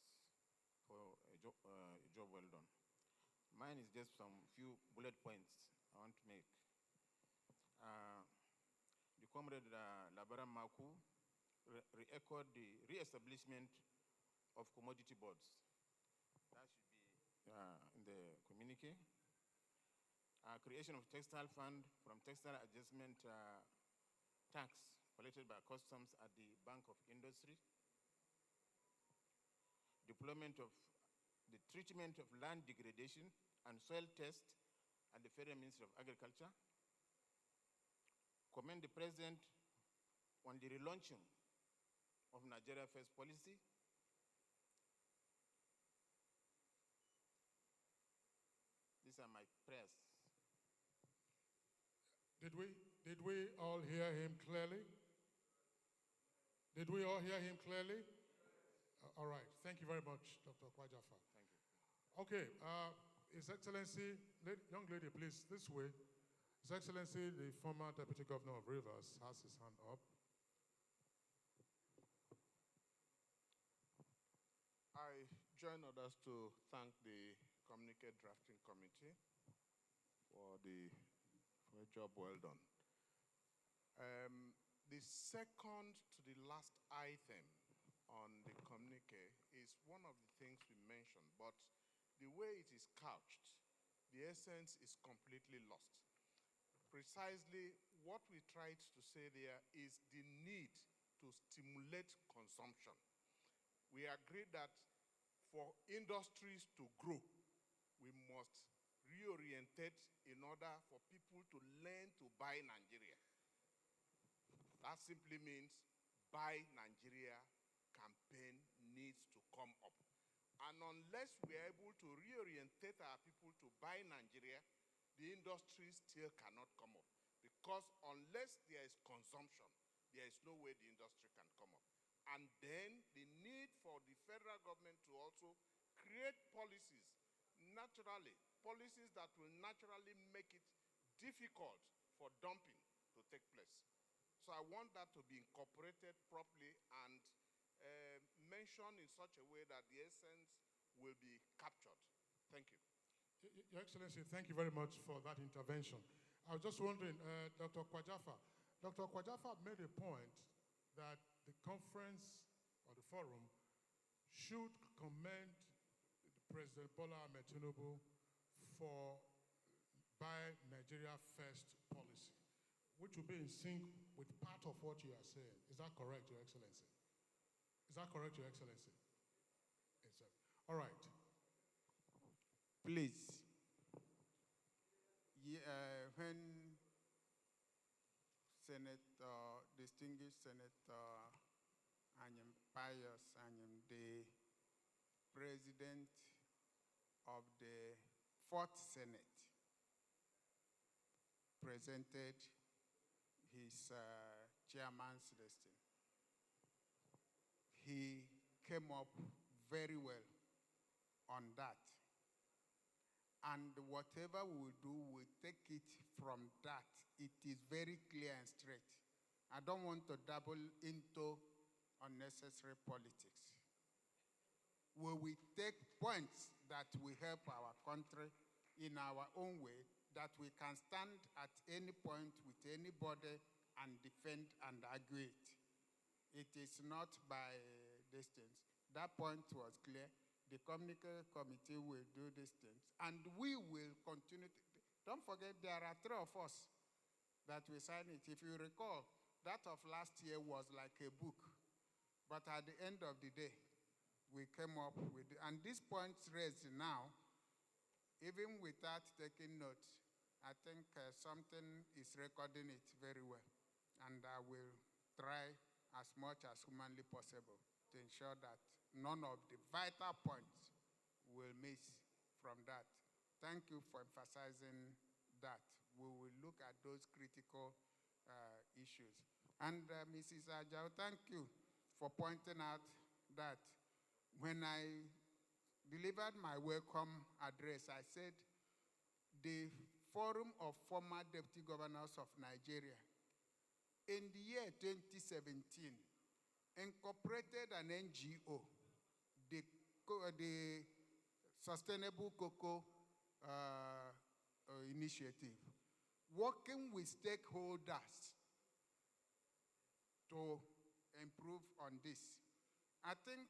for a job well done. Mine is just some few bullet points I want to make. The comrade Labaran Maku re-echoed the re-establishment of commodity boards. That should be in the communique. Creation of textile fund from textile adjustment tax collected by customs at the Bank of Industry. Deployment of the treatment of land degradation and soil test at the Federal Ministry of Agriculture. Commend the President on the relaunching of Nigeria First policy. These are my prayers. Did we all hear him clearly? Did we all hear him clearly? All right. Thank you very much, Dr. Kwajafa. Thank you. Okay. His Excellency, young lady, please, this way. His Excellency, the former Deputy Governor of Rivers, has his hand up. I join others to thank the Communique Drafting Committee for a job well done. The second to the last item on the communique is one of the things we mentioned, but the way it is couched, the essence is completely lost. Precisely what we tried to say there is the need to stimulate consumption. We agreed that for industries to grow, we must reorientate in order for people to learn to buy Nigeria. That simply means Buy Nigeria campaign needs to come up. And unless we are able to reorientate our people to buy Nigeria, the industry still cannot come up. Because unless there is consumption, there is no way the industry can come up. And then the need for the federal government to also create policies, naturally, policies that will naturally make it difficult for dumping to take place. So I want that to be incorporated properly and mentioned in such a way that the essence will be captured. Thank you. Your Excellency, thank you very much for that intervention. I was just wondering, Dr. Kwajafa made a point that the conference or the forum should commend President Bola Ahmed Tinubu for Buy Nigeria First policy. which will be in sync with part of what you are saying. Is that correct, Your Excellency? Is that correct, Your Excellency? Yes, sir. All right. Please, when distinguished Senator Anyam Pius Anyam, the President of the Fourth Senate, presented his chairman's listing, he came up very well on that. And whatever we do, we take it from that. It is very clear and straight. I don't want to dabble into unnecessary politics. We will take points that will help our country in our own way, that we can stand at any point with anybody and defend and argue it. It is not by distance. That point was clear. The communication committee will do these things, and we will continue to. Don't forget, there are 3 of us that we signed it. If you recall, that of last year was like a book, but at the end of the day, we came up with, and these points raised now, even without taking notes, I think something is recording it very well, and I will try as much as humanly possible to ensure that none of the vital points will miss from that. Thank you for emphasizing that. We will look at those critical issues. And Mrs. Ajao, thank you for pointing out that when I delivered my welcome address, I said the Forum of Former Deputy Governors of Nigeria in the year 2017 incorporated an NGO, the Sustainable Cocoa Initiative, working with stakeholders to improve on this. I think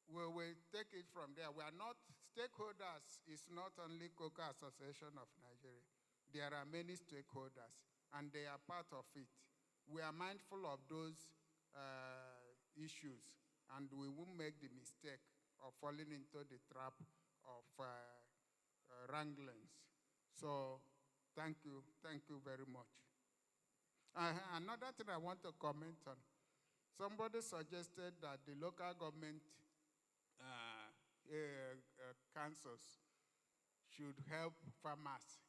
we will take it from there. We are not, stakeholders is not only Cocoa Association of Nigeria. There are many stakeholders, and they are part of it. We are mindful of those issues, and we won't make the mistake of falling into the trap of wranglings. So thank you very much. Another thing I want to comment on, somebody suggested that the local government councils should help farmers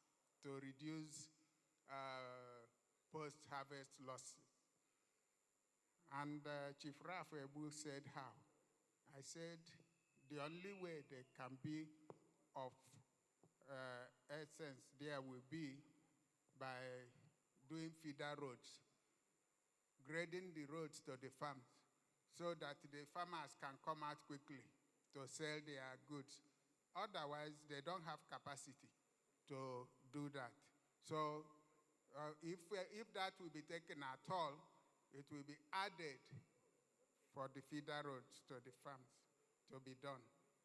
to reduce post-harvest losses. And Chief Raf Ebu said how. I said the only way they can be of essence there will be by doing feeder roads, grading the roads to the farms so that the farmers can come out quickly to sell their goods. Otherwise, they don't have capacity to do that. So if that will be taken at all, it will be added for the feeder roads to the farms to be done.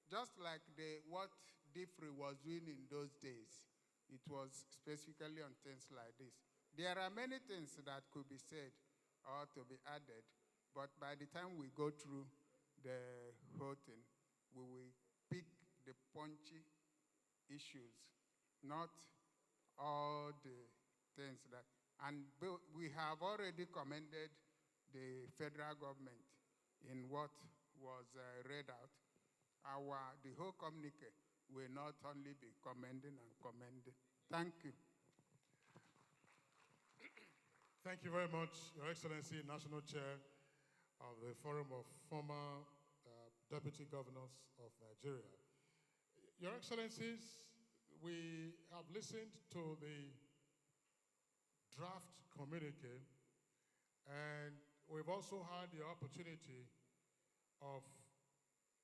Just like what DIFRI was doing in those days. It was specifically on things like this. There are many things that could be said or to be added, but by the time we go through the whole thing, we will pick the punchy issues, not all the things that, and we have already commended the federal government in what was read out. The whole communique will not only be commending and commending. Thank you. Thank you very much, Your Excellency, National Chair of the Forum of Former Deputy Governors of Nigeria. Your Excellencies, we have listened to the draft communique, and we've also had the opportunity of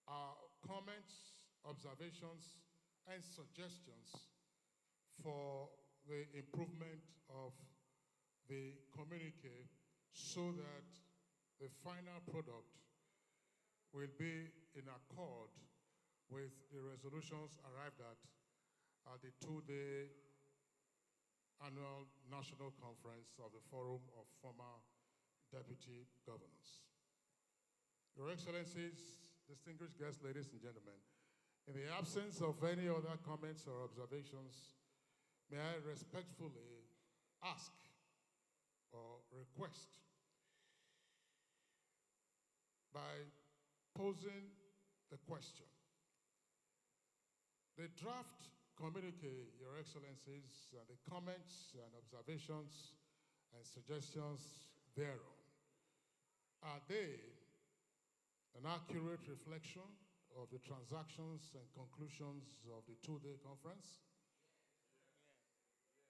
our comments, observations, and suggestions for the improvement of the communique so that the final product will be in accord with the resolutions arrived at the two-day Annual National Conference of the Forum of Former Deputy Governors. Your Excellencies, distinguished guests, ladies and gentlemen, in the absence of any other comments or observations, may I respectfully ask or request by posing the question. The draft communique, Your Excellencies, and the comments and observations and suggestions thereon, are they an accurate reflection of the transactions and conclusions of the two-day conference?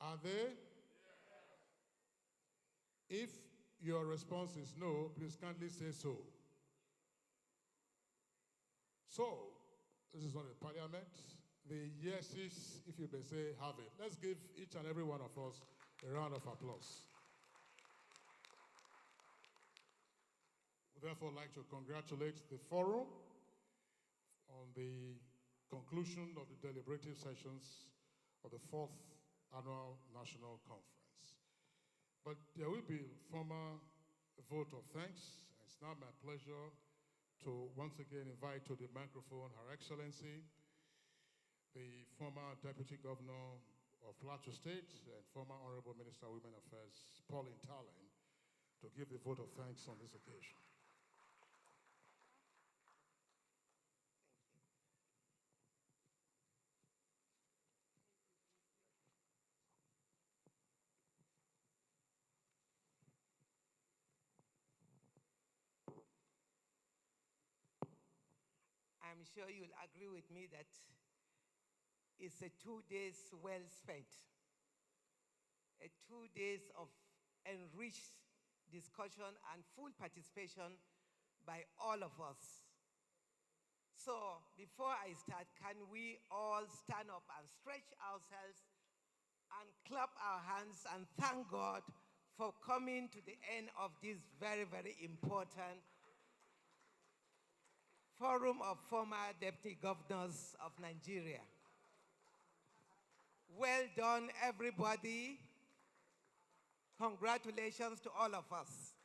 Are they? If your response is no, please kindly say so. So, this is not a parliament. The yeses, if you may say, have it. Let's give each and every one of us a round of applause. We therefore like to congratulate the forum on the conclusion of the deliberative sessions of the 4th Annual National Conference. But there will be a formal vote of thanks. It's now my pleasure to once again invite to the microphone Her Excellency, the former Deputy Governor of Plateau State and former Honorable Minister of Women Affairs, Pauline Tallen, to give the vote of thanks on this occasion. I'm sure you'll agree with me that it's a 2 days well spent. A 2 days of enriched discussion and full participation by all of us. So before I start, can we all stand up and stretch ourselves and clap our hands and thank God for coming to the end of this very, very important Forum of Former Deputy Governors of Nigeria. Well done, everybody. Congratulations to all of us.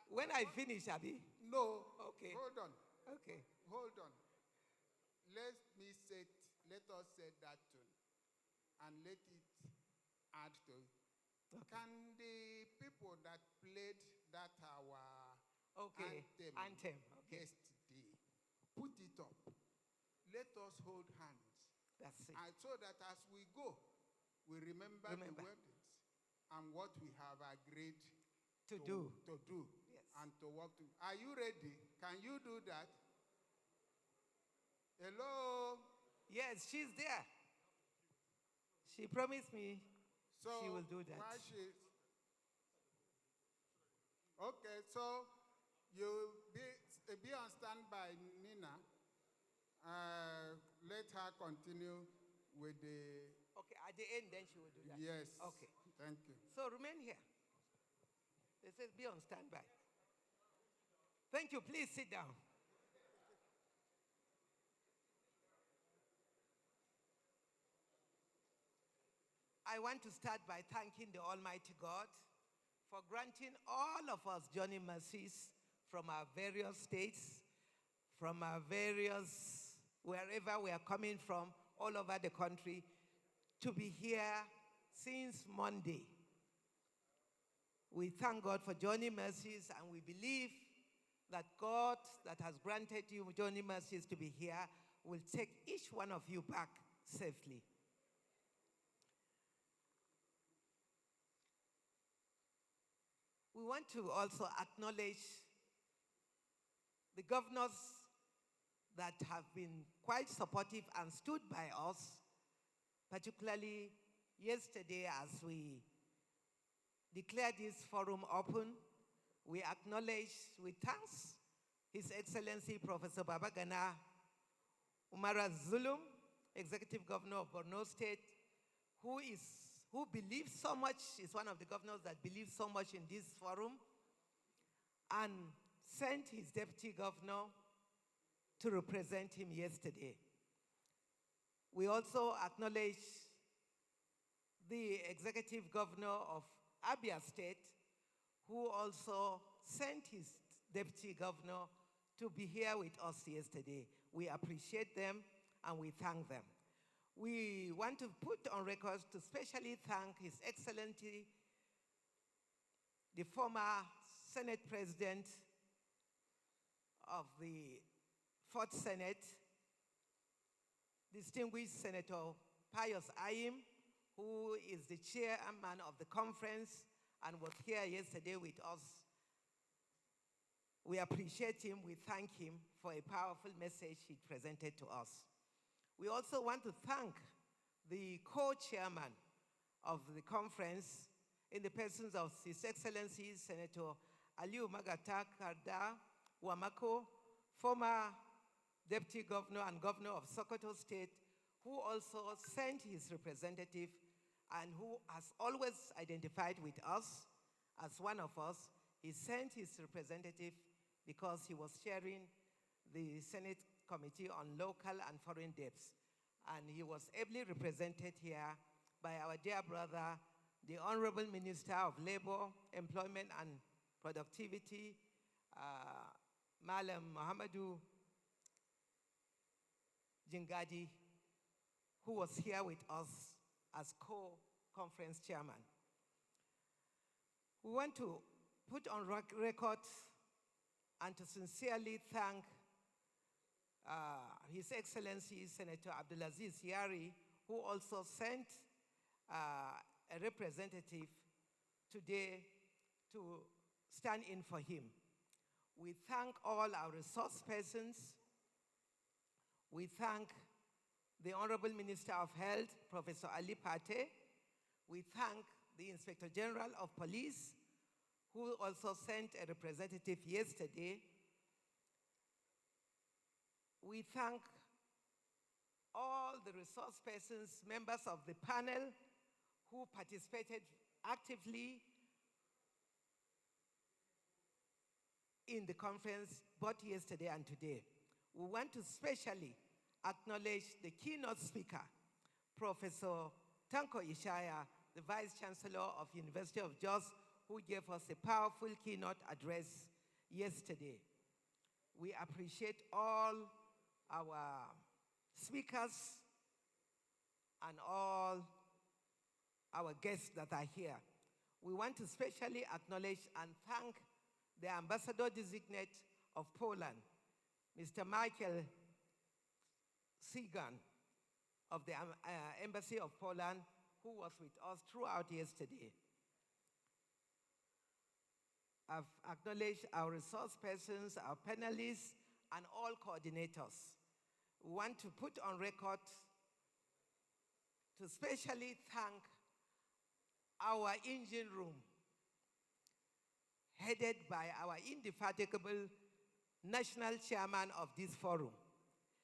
When I finish, Abi? No. Okay. Hold on. Okay. Hold on. Let us say that tune and let it add to it. Okay. Can the people that played that our anthem yesterday put it up? Let us hold hands. That's it. And so that as we go, we remember. The wordings and what we have agreed to do. Yes. And to work to. Are you ready? Can you do that? Hello? Yes, she's there. She promised me so she will do that. Okay, so you be on standby, Nina. Let her continue with the... Okay, at the end then she will do that. Yes. Okay. Thank you. So remain here. They said be on standby. Thank you. Please sit down. I want to start by thanking the Almighty God for granting all of us journey mercies from our various states, from our various, wherever we are coming from, all over the country, to be here since Monday. We thank God for journey mercies, and we believe that God that has granted you journey mercies to be here will take each one of you back safely. We want to also acknowledge the governors that have been quite supportive and stood by us, particularly yesterday as we declared this forum open. We acknowledge with thanks His Excellency Professor Babagana Umara Zulum, Executive Governor of Borno State, who believes so much, is one of the governors that believes so much in this forum, and sent his Deputy Governor to represent him yesterday. We also acknowledge the executive governor of Abia State, who also sent his deputy governor to be here with us yesterday. We appreciate them and we thank them. We want to put on record to specially thank His Excellency, the former Senate President of the 4th Senate, distinguished Senator Pius Ayim, who is the chairman of the conference and was here yesterday with us. We appreciate him, we thank him for a powerful message he presented to us. We also want to thank the co-chairman of the conference in the persons of His Excellency Senator Aliu Magata Karda Wamako, former Deputy Governor and Governor of Sokoto State, who also sent his representative and who has always identified with us as one of us. He sent his representative because he was chairing the Senate Committee on Local and Foreign Debts. And he was ably represented here by our dear brother, the Honorable Minister of Labor, Employment and Productivity, Malam Muhammadu Jingadi, who was here with us as co-conference chairman. We want to put on record and to sincerely thank His Excellency Senator Abdulaziz Yari, who also sent a representative today to stand in for him. We thank all our resource persons. We thank the Honorable Minister of Health, Professor Ali Pate. We thank the Inspector General of Police, who also sent a representative yesterday. We thank all the resource persons, members of the panel who participated actively in the conference both yesterday and today. We want to specially acknowledge the keynote speaker, Professor Tanko Ishaya, the Vice Chancellor of University of Jos, who gave us a powerful keynote address yesterday. We appreciate all our speakers and all our guests that are here. We want to specially acknowledge and thank the Ambassador-designate of Poland, Mr. Michael Sigan of the Embassy of Poland, who was with us throughout yesterday. I've acknowledged our resource persons, our panelists, and all coordinators. We want to put on record to specially thank our engine room, headed by our indefatigable national chairman of this forum.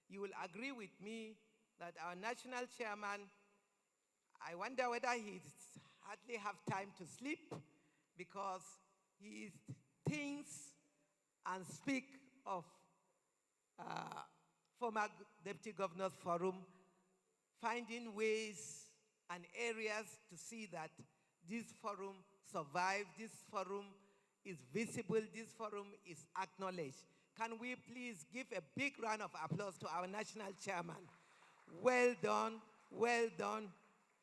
You will agree with me that our national chairman, I wonder whether he hardly have time to sleep, because he thinks and speak of former Deputy Governor's Forum, finding ways and areas to see that this forum survives, this forum is visible, this forum is acknowledged. Can we please give a big round of applause to our national chairman? Well done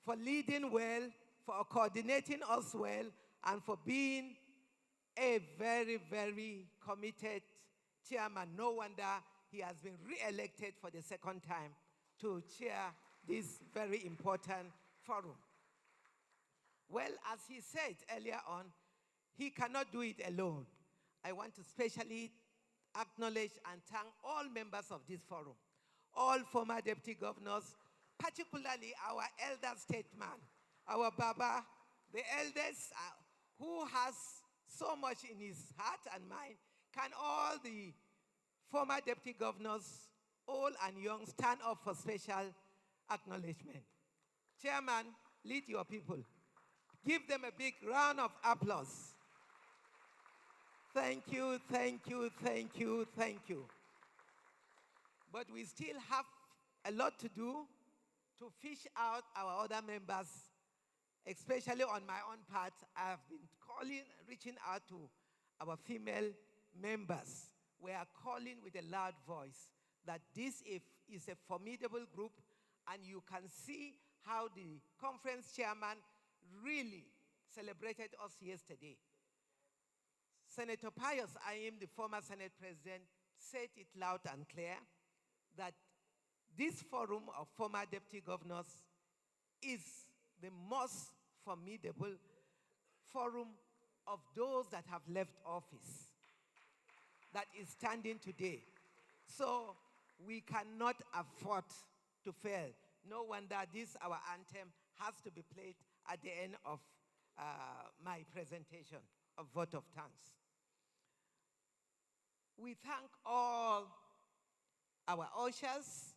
for leading well, for coordinating us well, and for being a very, very committed chairman. No wonder he has been re-elected for the second time to chair this very important forum. Well, as he said earlier on, he cannot do it alone. I want to specially acknowledge and thank all members of this forum, all former deputy governors, particularly our elder statesman, our Baba, the eldest who has so much in his heart and mind. Can all the former deputy governors, old and young, stand up for special acknowledgement? Chairman, lead your people. Give them a big round of applause. Thank you, thank you, thank you, thank you. but we still have a lot to do to fish out our other members, especially on my own part. I have been calling and reaching out to our female members. We are calling with a loud voice that this is a formidable group, and you can see how the conference chairman really celebrated us yesterday. Senator Pius Ayim, the former Senate president, said it loud and clear that this forum of former deputy governors is the most formidable forum of those that have left office that is standing today. So we cannot afford to fail. No wonder this, our anthem, has to be played at the end of my presentation of vote of thanks. We thank all our ushers.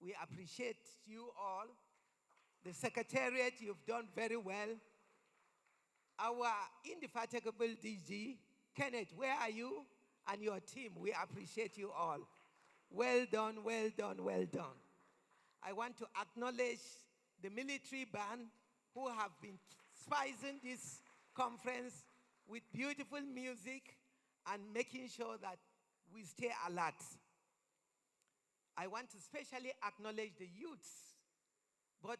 We appreciate you all. The Secretariat, you've done very well. Our indefatigable DG, Kenneth, where are you? And your team, we appreciate you all. Well done, well done, well done. I want to acknowledge the military band who have been spicing this conference with beautiful music and making sure that we stay alert. I want to especially acknowledge the youths, both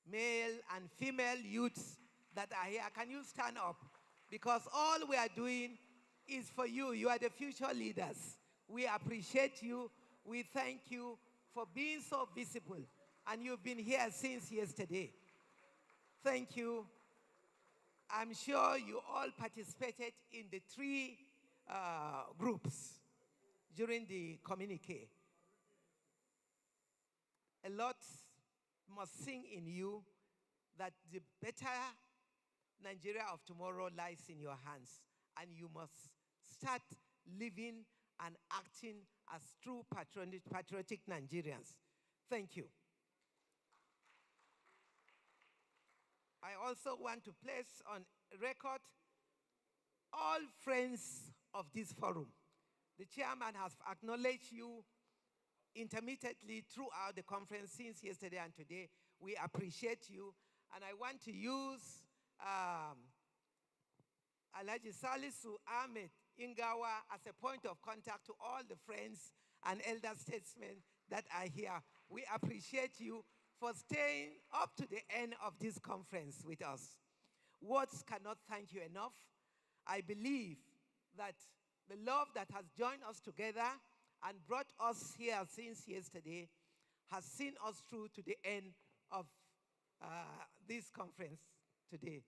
male and female youths that are here. Can you stand up? Because all we are doing is for you. You are the future leaders. We appreciate you. We thank you for being so visible. And you've been here since yesterday. Thank you. I'm sure you all participated in the 3 groups during the communique. A lot must sing in you that the better Nigeria of tomorrow lies in your hands, and you must start living and acting as true patriotic Nigerians. Thank you. I also want to place on record all friends of this forum. The chairman has acknowledged you intermittently throughout the conference since yesterday and today. We appreciate you. And I want to use Alhaji Salisu Ahmed Ingawa as a point of contact to all the friends and elder statesmen that are here. We appreciate you for staying up to the end of this conference with us. Words cannot thank you enough. I believe that the love that has joined us together and brought us here since yesterday has seen us through to the end of this conference today.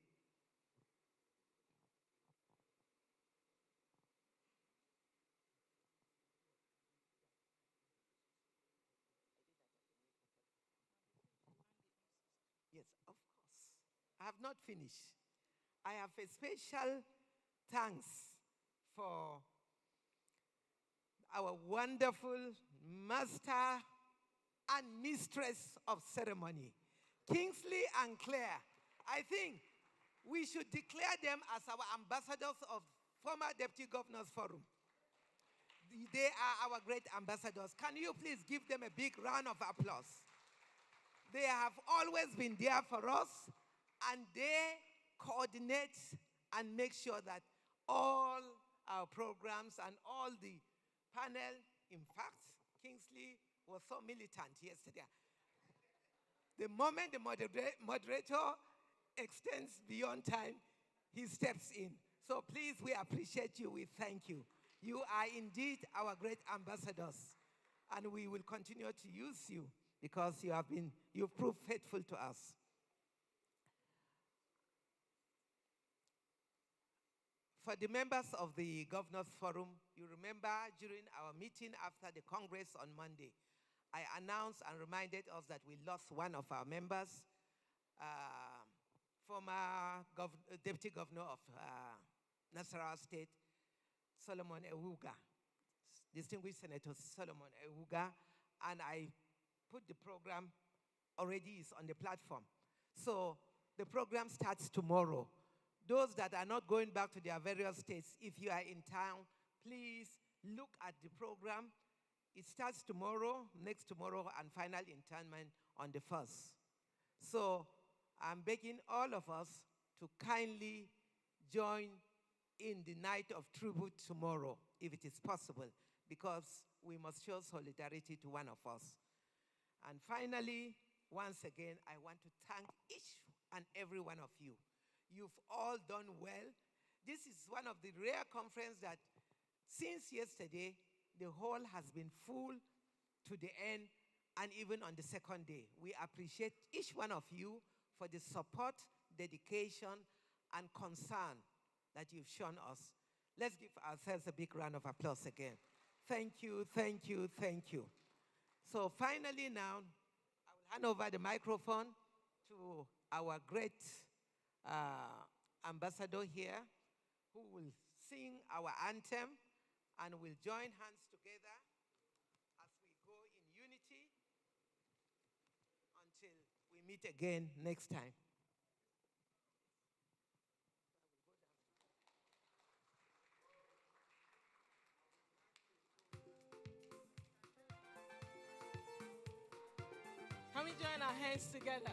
Yes, of course. I have not finished. I have a special thanks for our wonderful master and mistress of ceremony, Kingsley and Claire. I think we should declare them as our ambassadors of former Deputy Governors Forum. They are our great ambassadors. Can you please give them a big round of applause? They have always been there for us, and they coordinate and make sure that all our programs and all the panel, in fact, Kingsley was so militant yesterday. The moment the moderator extends beyond time, he steps in. So please, we appreciate you. We thank you. You are indeed our great ambassadors, and we will continue to use you because you've proved faithful to us. For the members of the Governors Forum, you remember during our meeting after the Congress on Monday, I announced and reminded us that we lost one of our members, former Deputy Governor of Nasarawa State, Solomon Ewuga, distinguished Senator Solomon Ewuga, and I put the program already is on the platform. So the program starts tomorrow. Those that are not going back to their various states, if you are in town, please look at the program. It starts tomorrow, next tomorrow, and final interment on the 1st. So I'm begging all of us to kindly join in the night of tribute tomorrow, if it is possible, because we must show solidarity to one of us. And finally, once again, I want to thank each and every one of you. You've all done well. This is one of the rare conferences that since yesterday, the hall has been full to the end, and even on the second day. We appreciate each one of you for the support, dedication, and concern that you've shown us. Let's give ourselves a big round of applause again. Thank you, thank you, thank you. So finally now, I will hand over the microphone to our great ambassador here, who will sing our anthem, and we'll join hands together as we go in unity until we meet again next time. Can we join our hands together?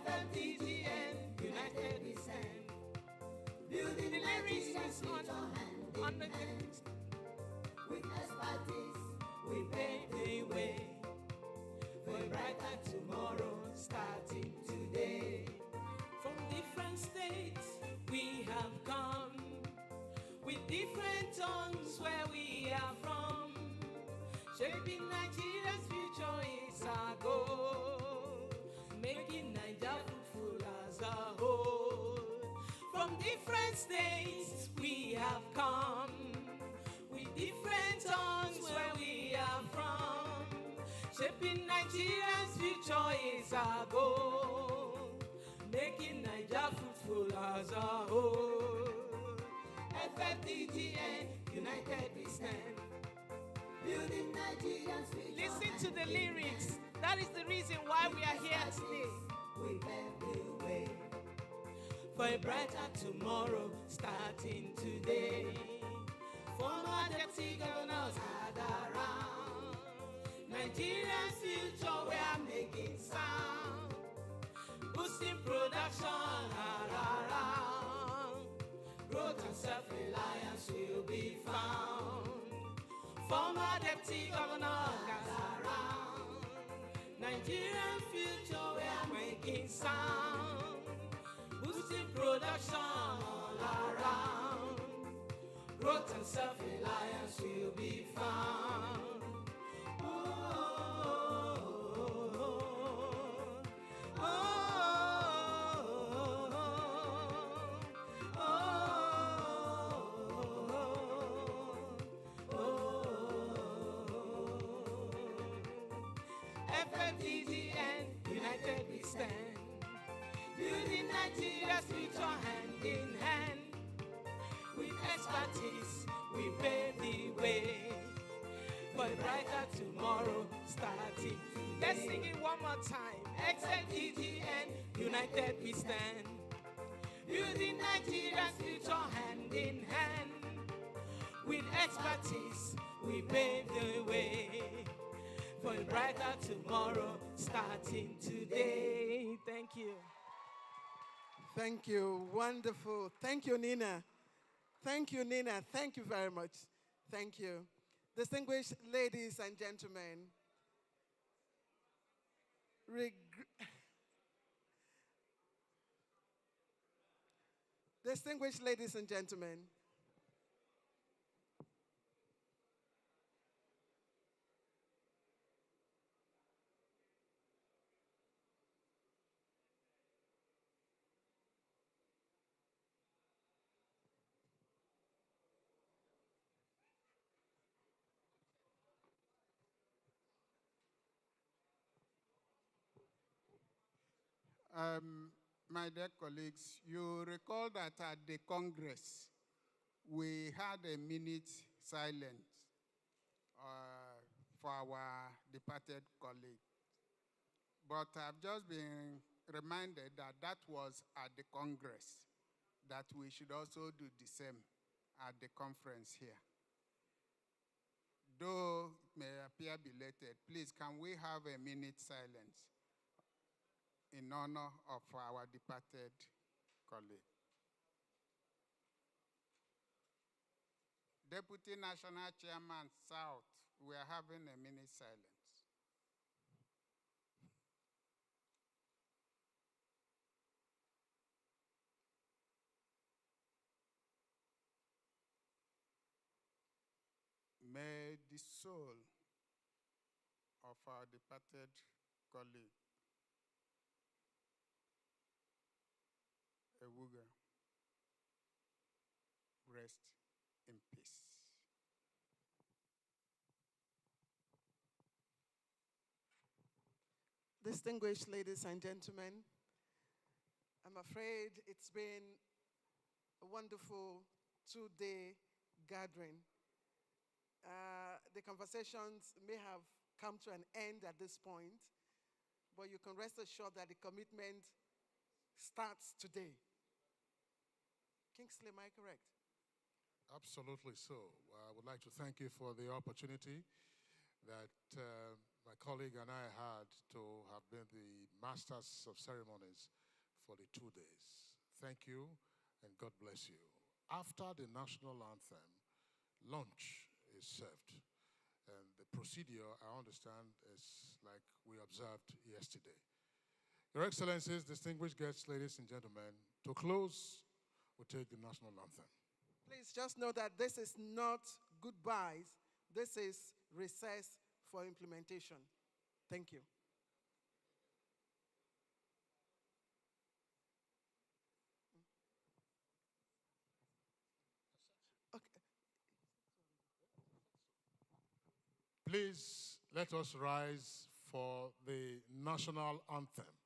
FFDGN, united we stand. Building the nations on the with expertise, we pave the way for a brighter tomorrow starting today. From different states we have come, with different tongues where we are from. Shaping Nigeria's future is our goal, making Nigeria fruitful as a whole. From different states we have come, with different tongues where we are from. Shaping Nigeria's future is our goal, making Nigeria fruitful as a whole. FFDGN, united we stand. Building Nigeria's future. Listen to the lyrics. That is the reason why we are here today. We pave the way for a brighter tomorrow starting today. Former deputy governors had around. Nigeria's future we are making sound. Boosting production all around. Growth and self-reliance will be found. Former deputy governors got around. Nigerian future we are making sound. Boosting production all around. Growth and self-reliance will be found. FFDGN, united we stand. Building Nigeria's future hand in hand. With expertise, we pave the way for a brighter tomorrow starting today. Let's sing it one more time. FFDGN, united we stand. Building Nigeria's future hand in hand. With expertise, we pave the way for a brighter tomorrow starting today. Thank you. Thank you. Wonderful. Thank you, Nina. Thank you, Nina. Thank you very much. Thank you. Distinguished ladies and gentlemen, distinguished ladies and gentlemen, My dear colleagues, you recall that at the Congress, we had a minute silence for our departed colleague. But I've just been reminded that that was at the Congress, that we should also do the same at the conference here. Though it may appear belated, please, can we have a minute silence in honor of our departed colleague? Deputy National Chairman South, we are having a minute silence. May the soul of our departed colleague, Ewuga, rest in peace. Distinguished ladies and gentlemen, I'm afraid it's been a wonderful two-day gathering. The conversations may have come to an end at this point, but you can rest assured that the commitment starts today. Kingsley, am I correct? Absolutely so. I would like to thank you for the opportunity that my colleague and I had to have been the masters of ceremonies for the 2 days. Thank you, and God bless you. After the national anthem, lunch is served. And the procedure, I understand, is like we observed yesterday. Your Excellencies, distinguished guests, ladies and gentlemen, to close, we'll take the national anthem. Please just know that this is not goodbyes. This is recess for implementation. Thank you. Okay. Please let us rise for the national anthem.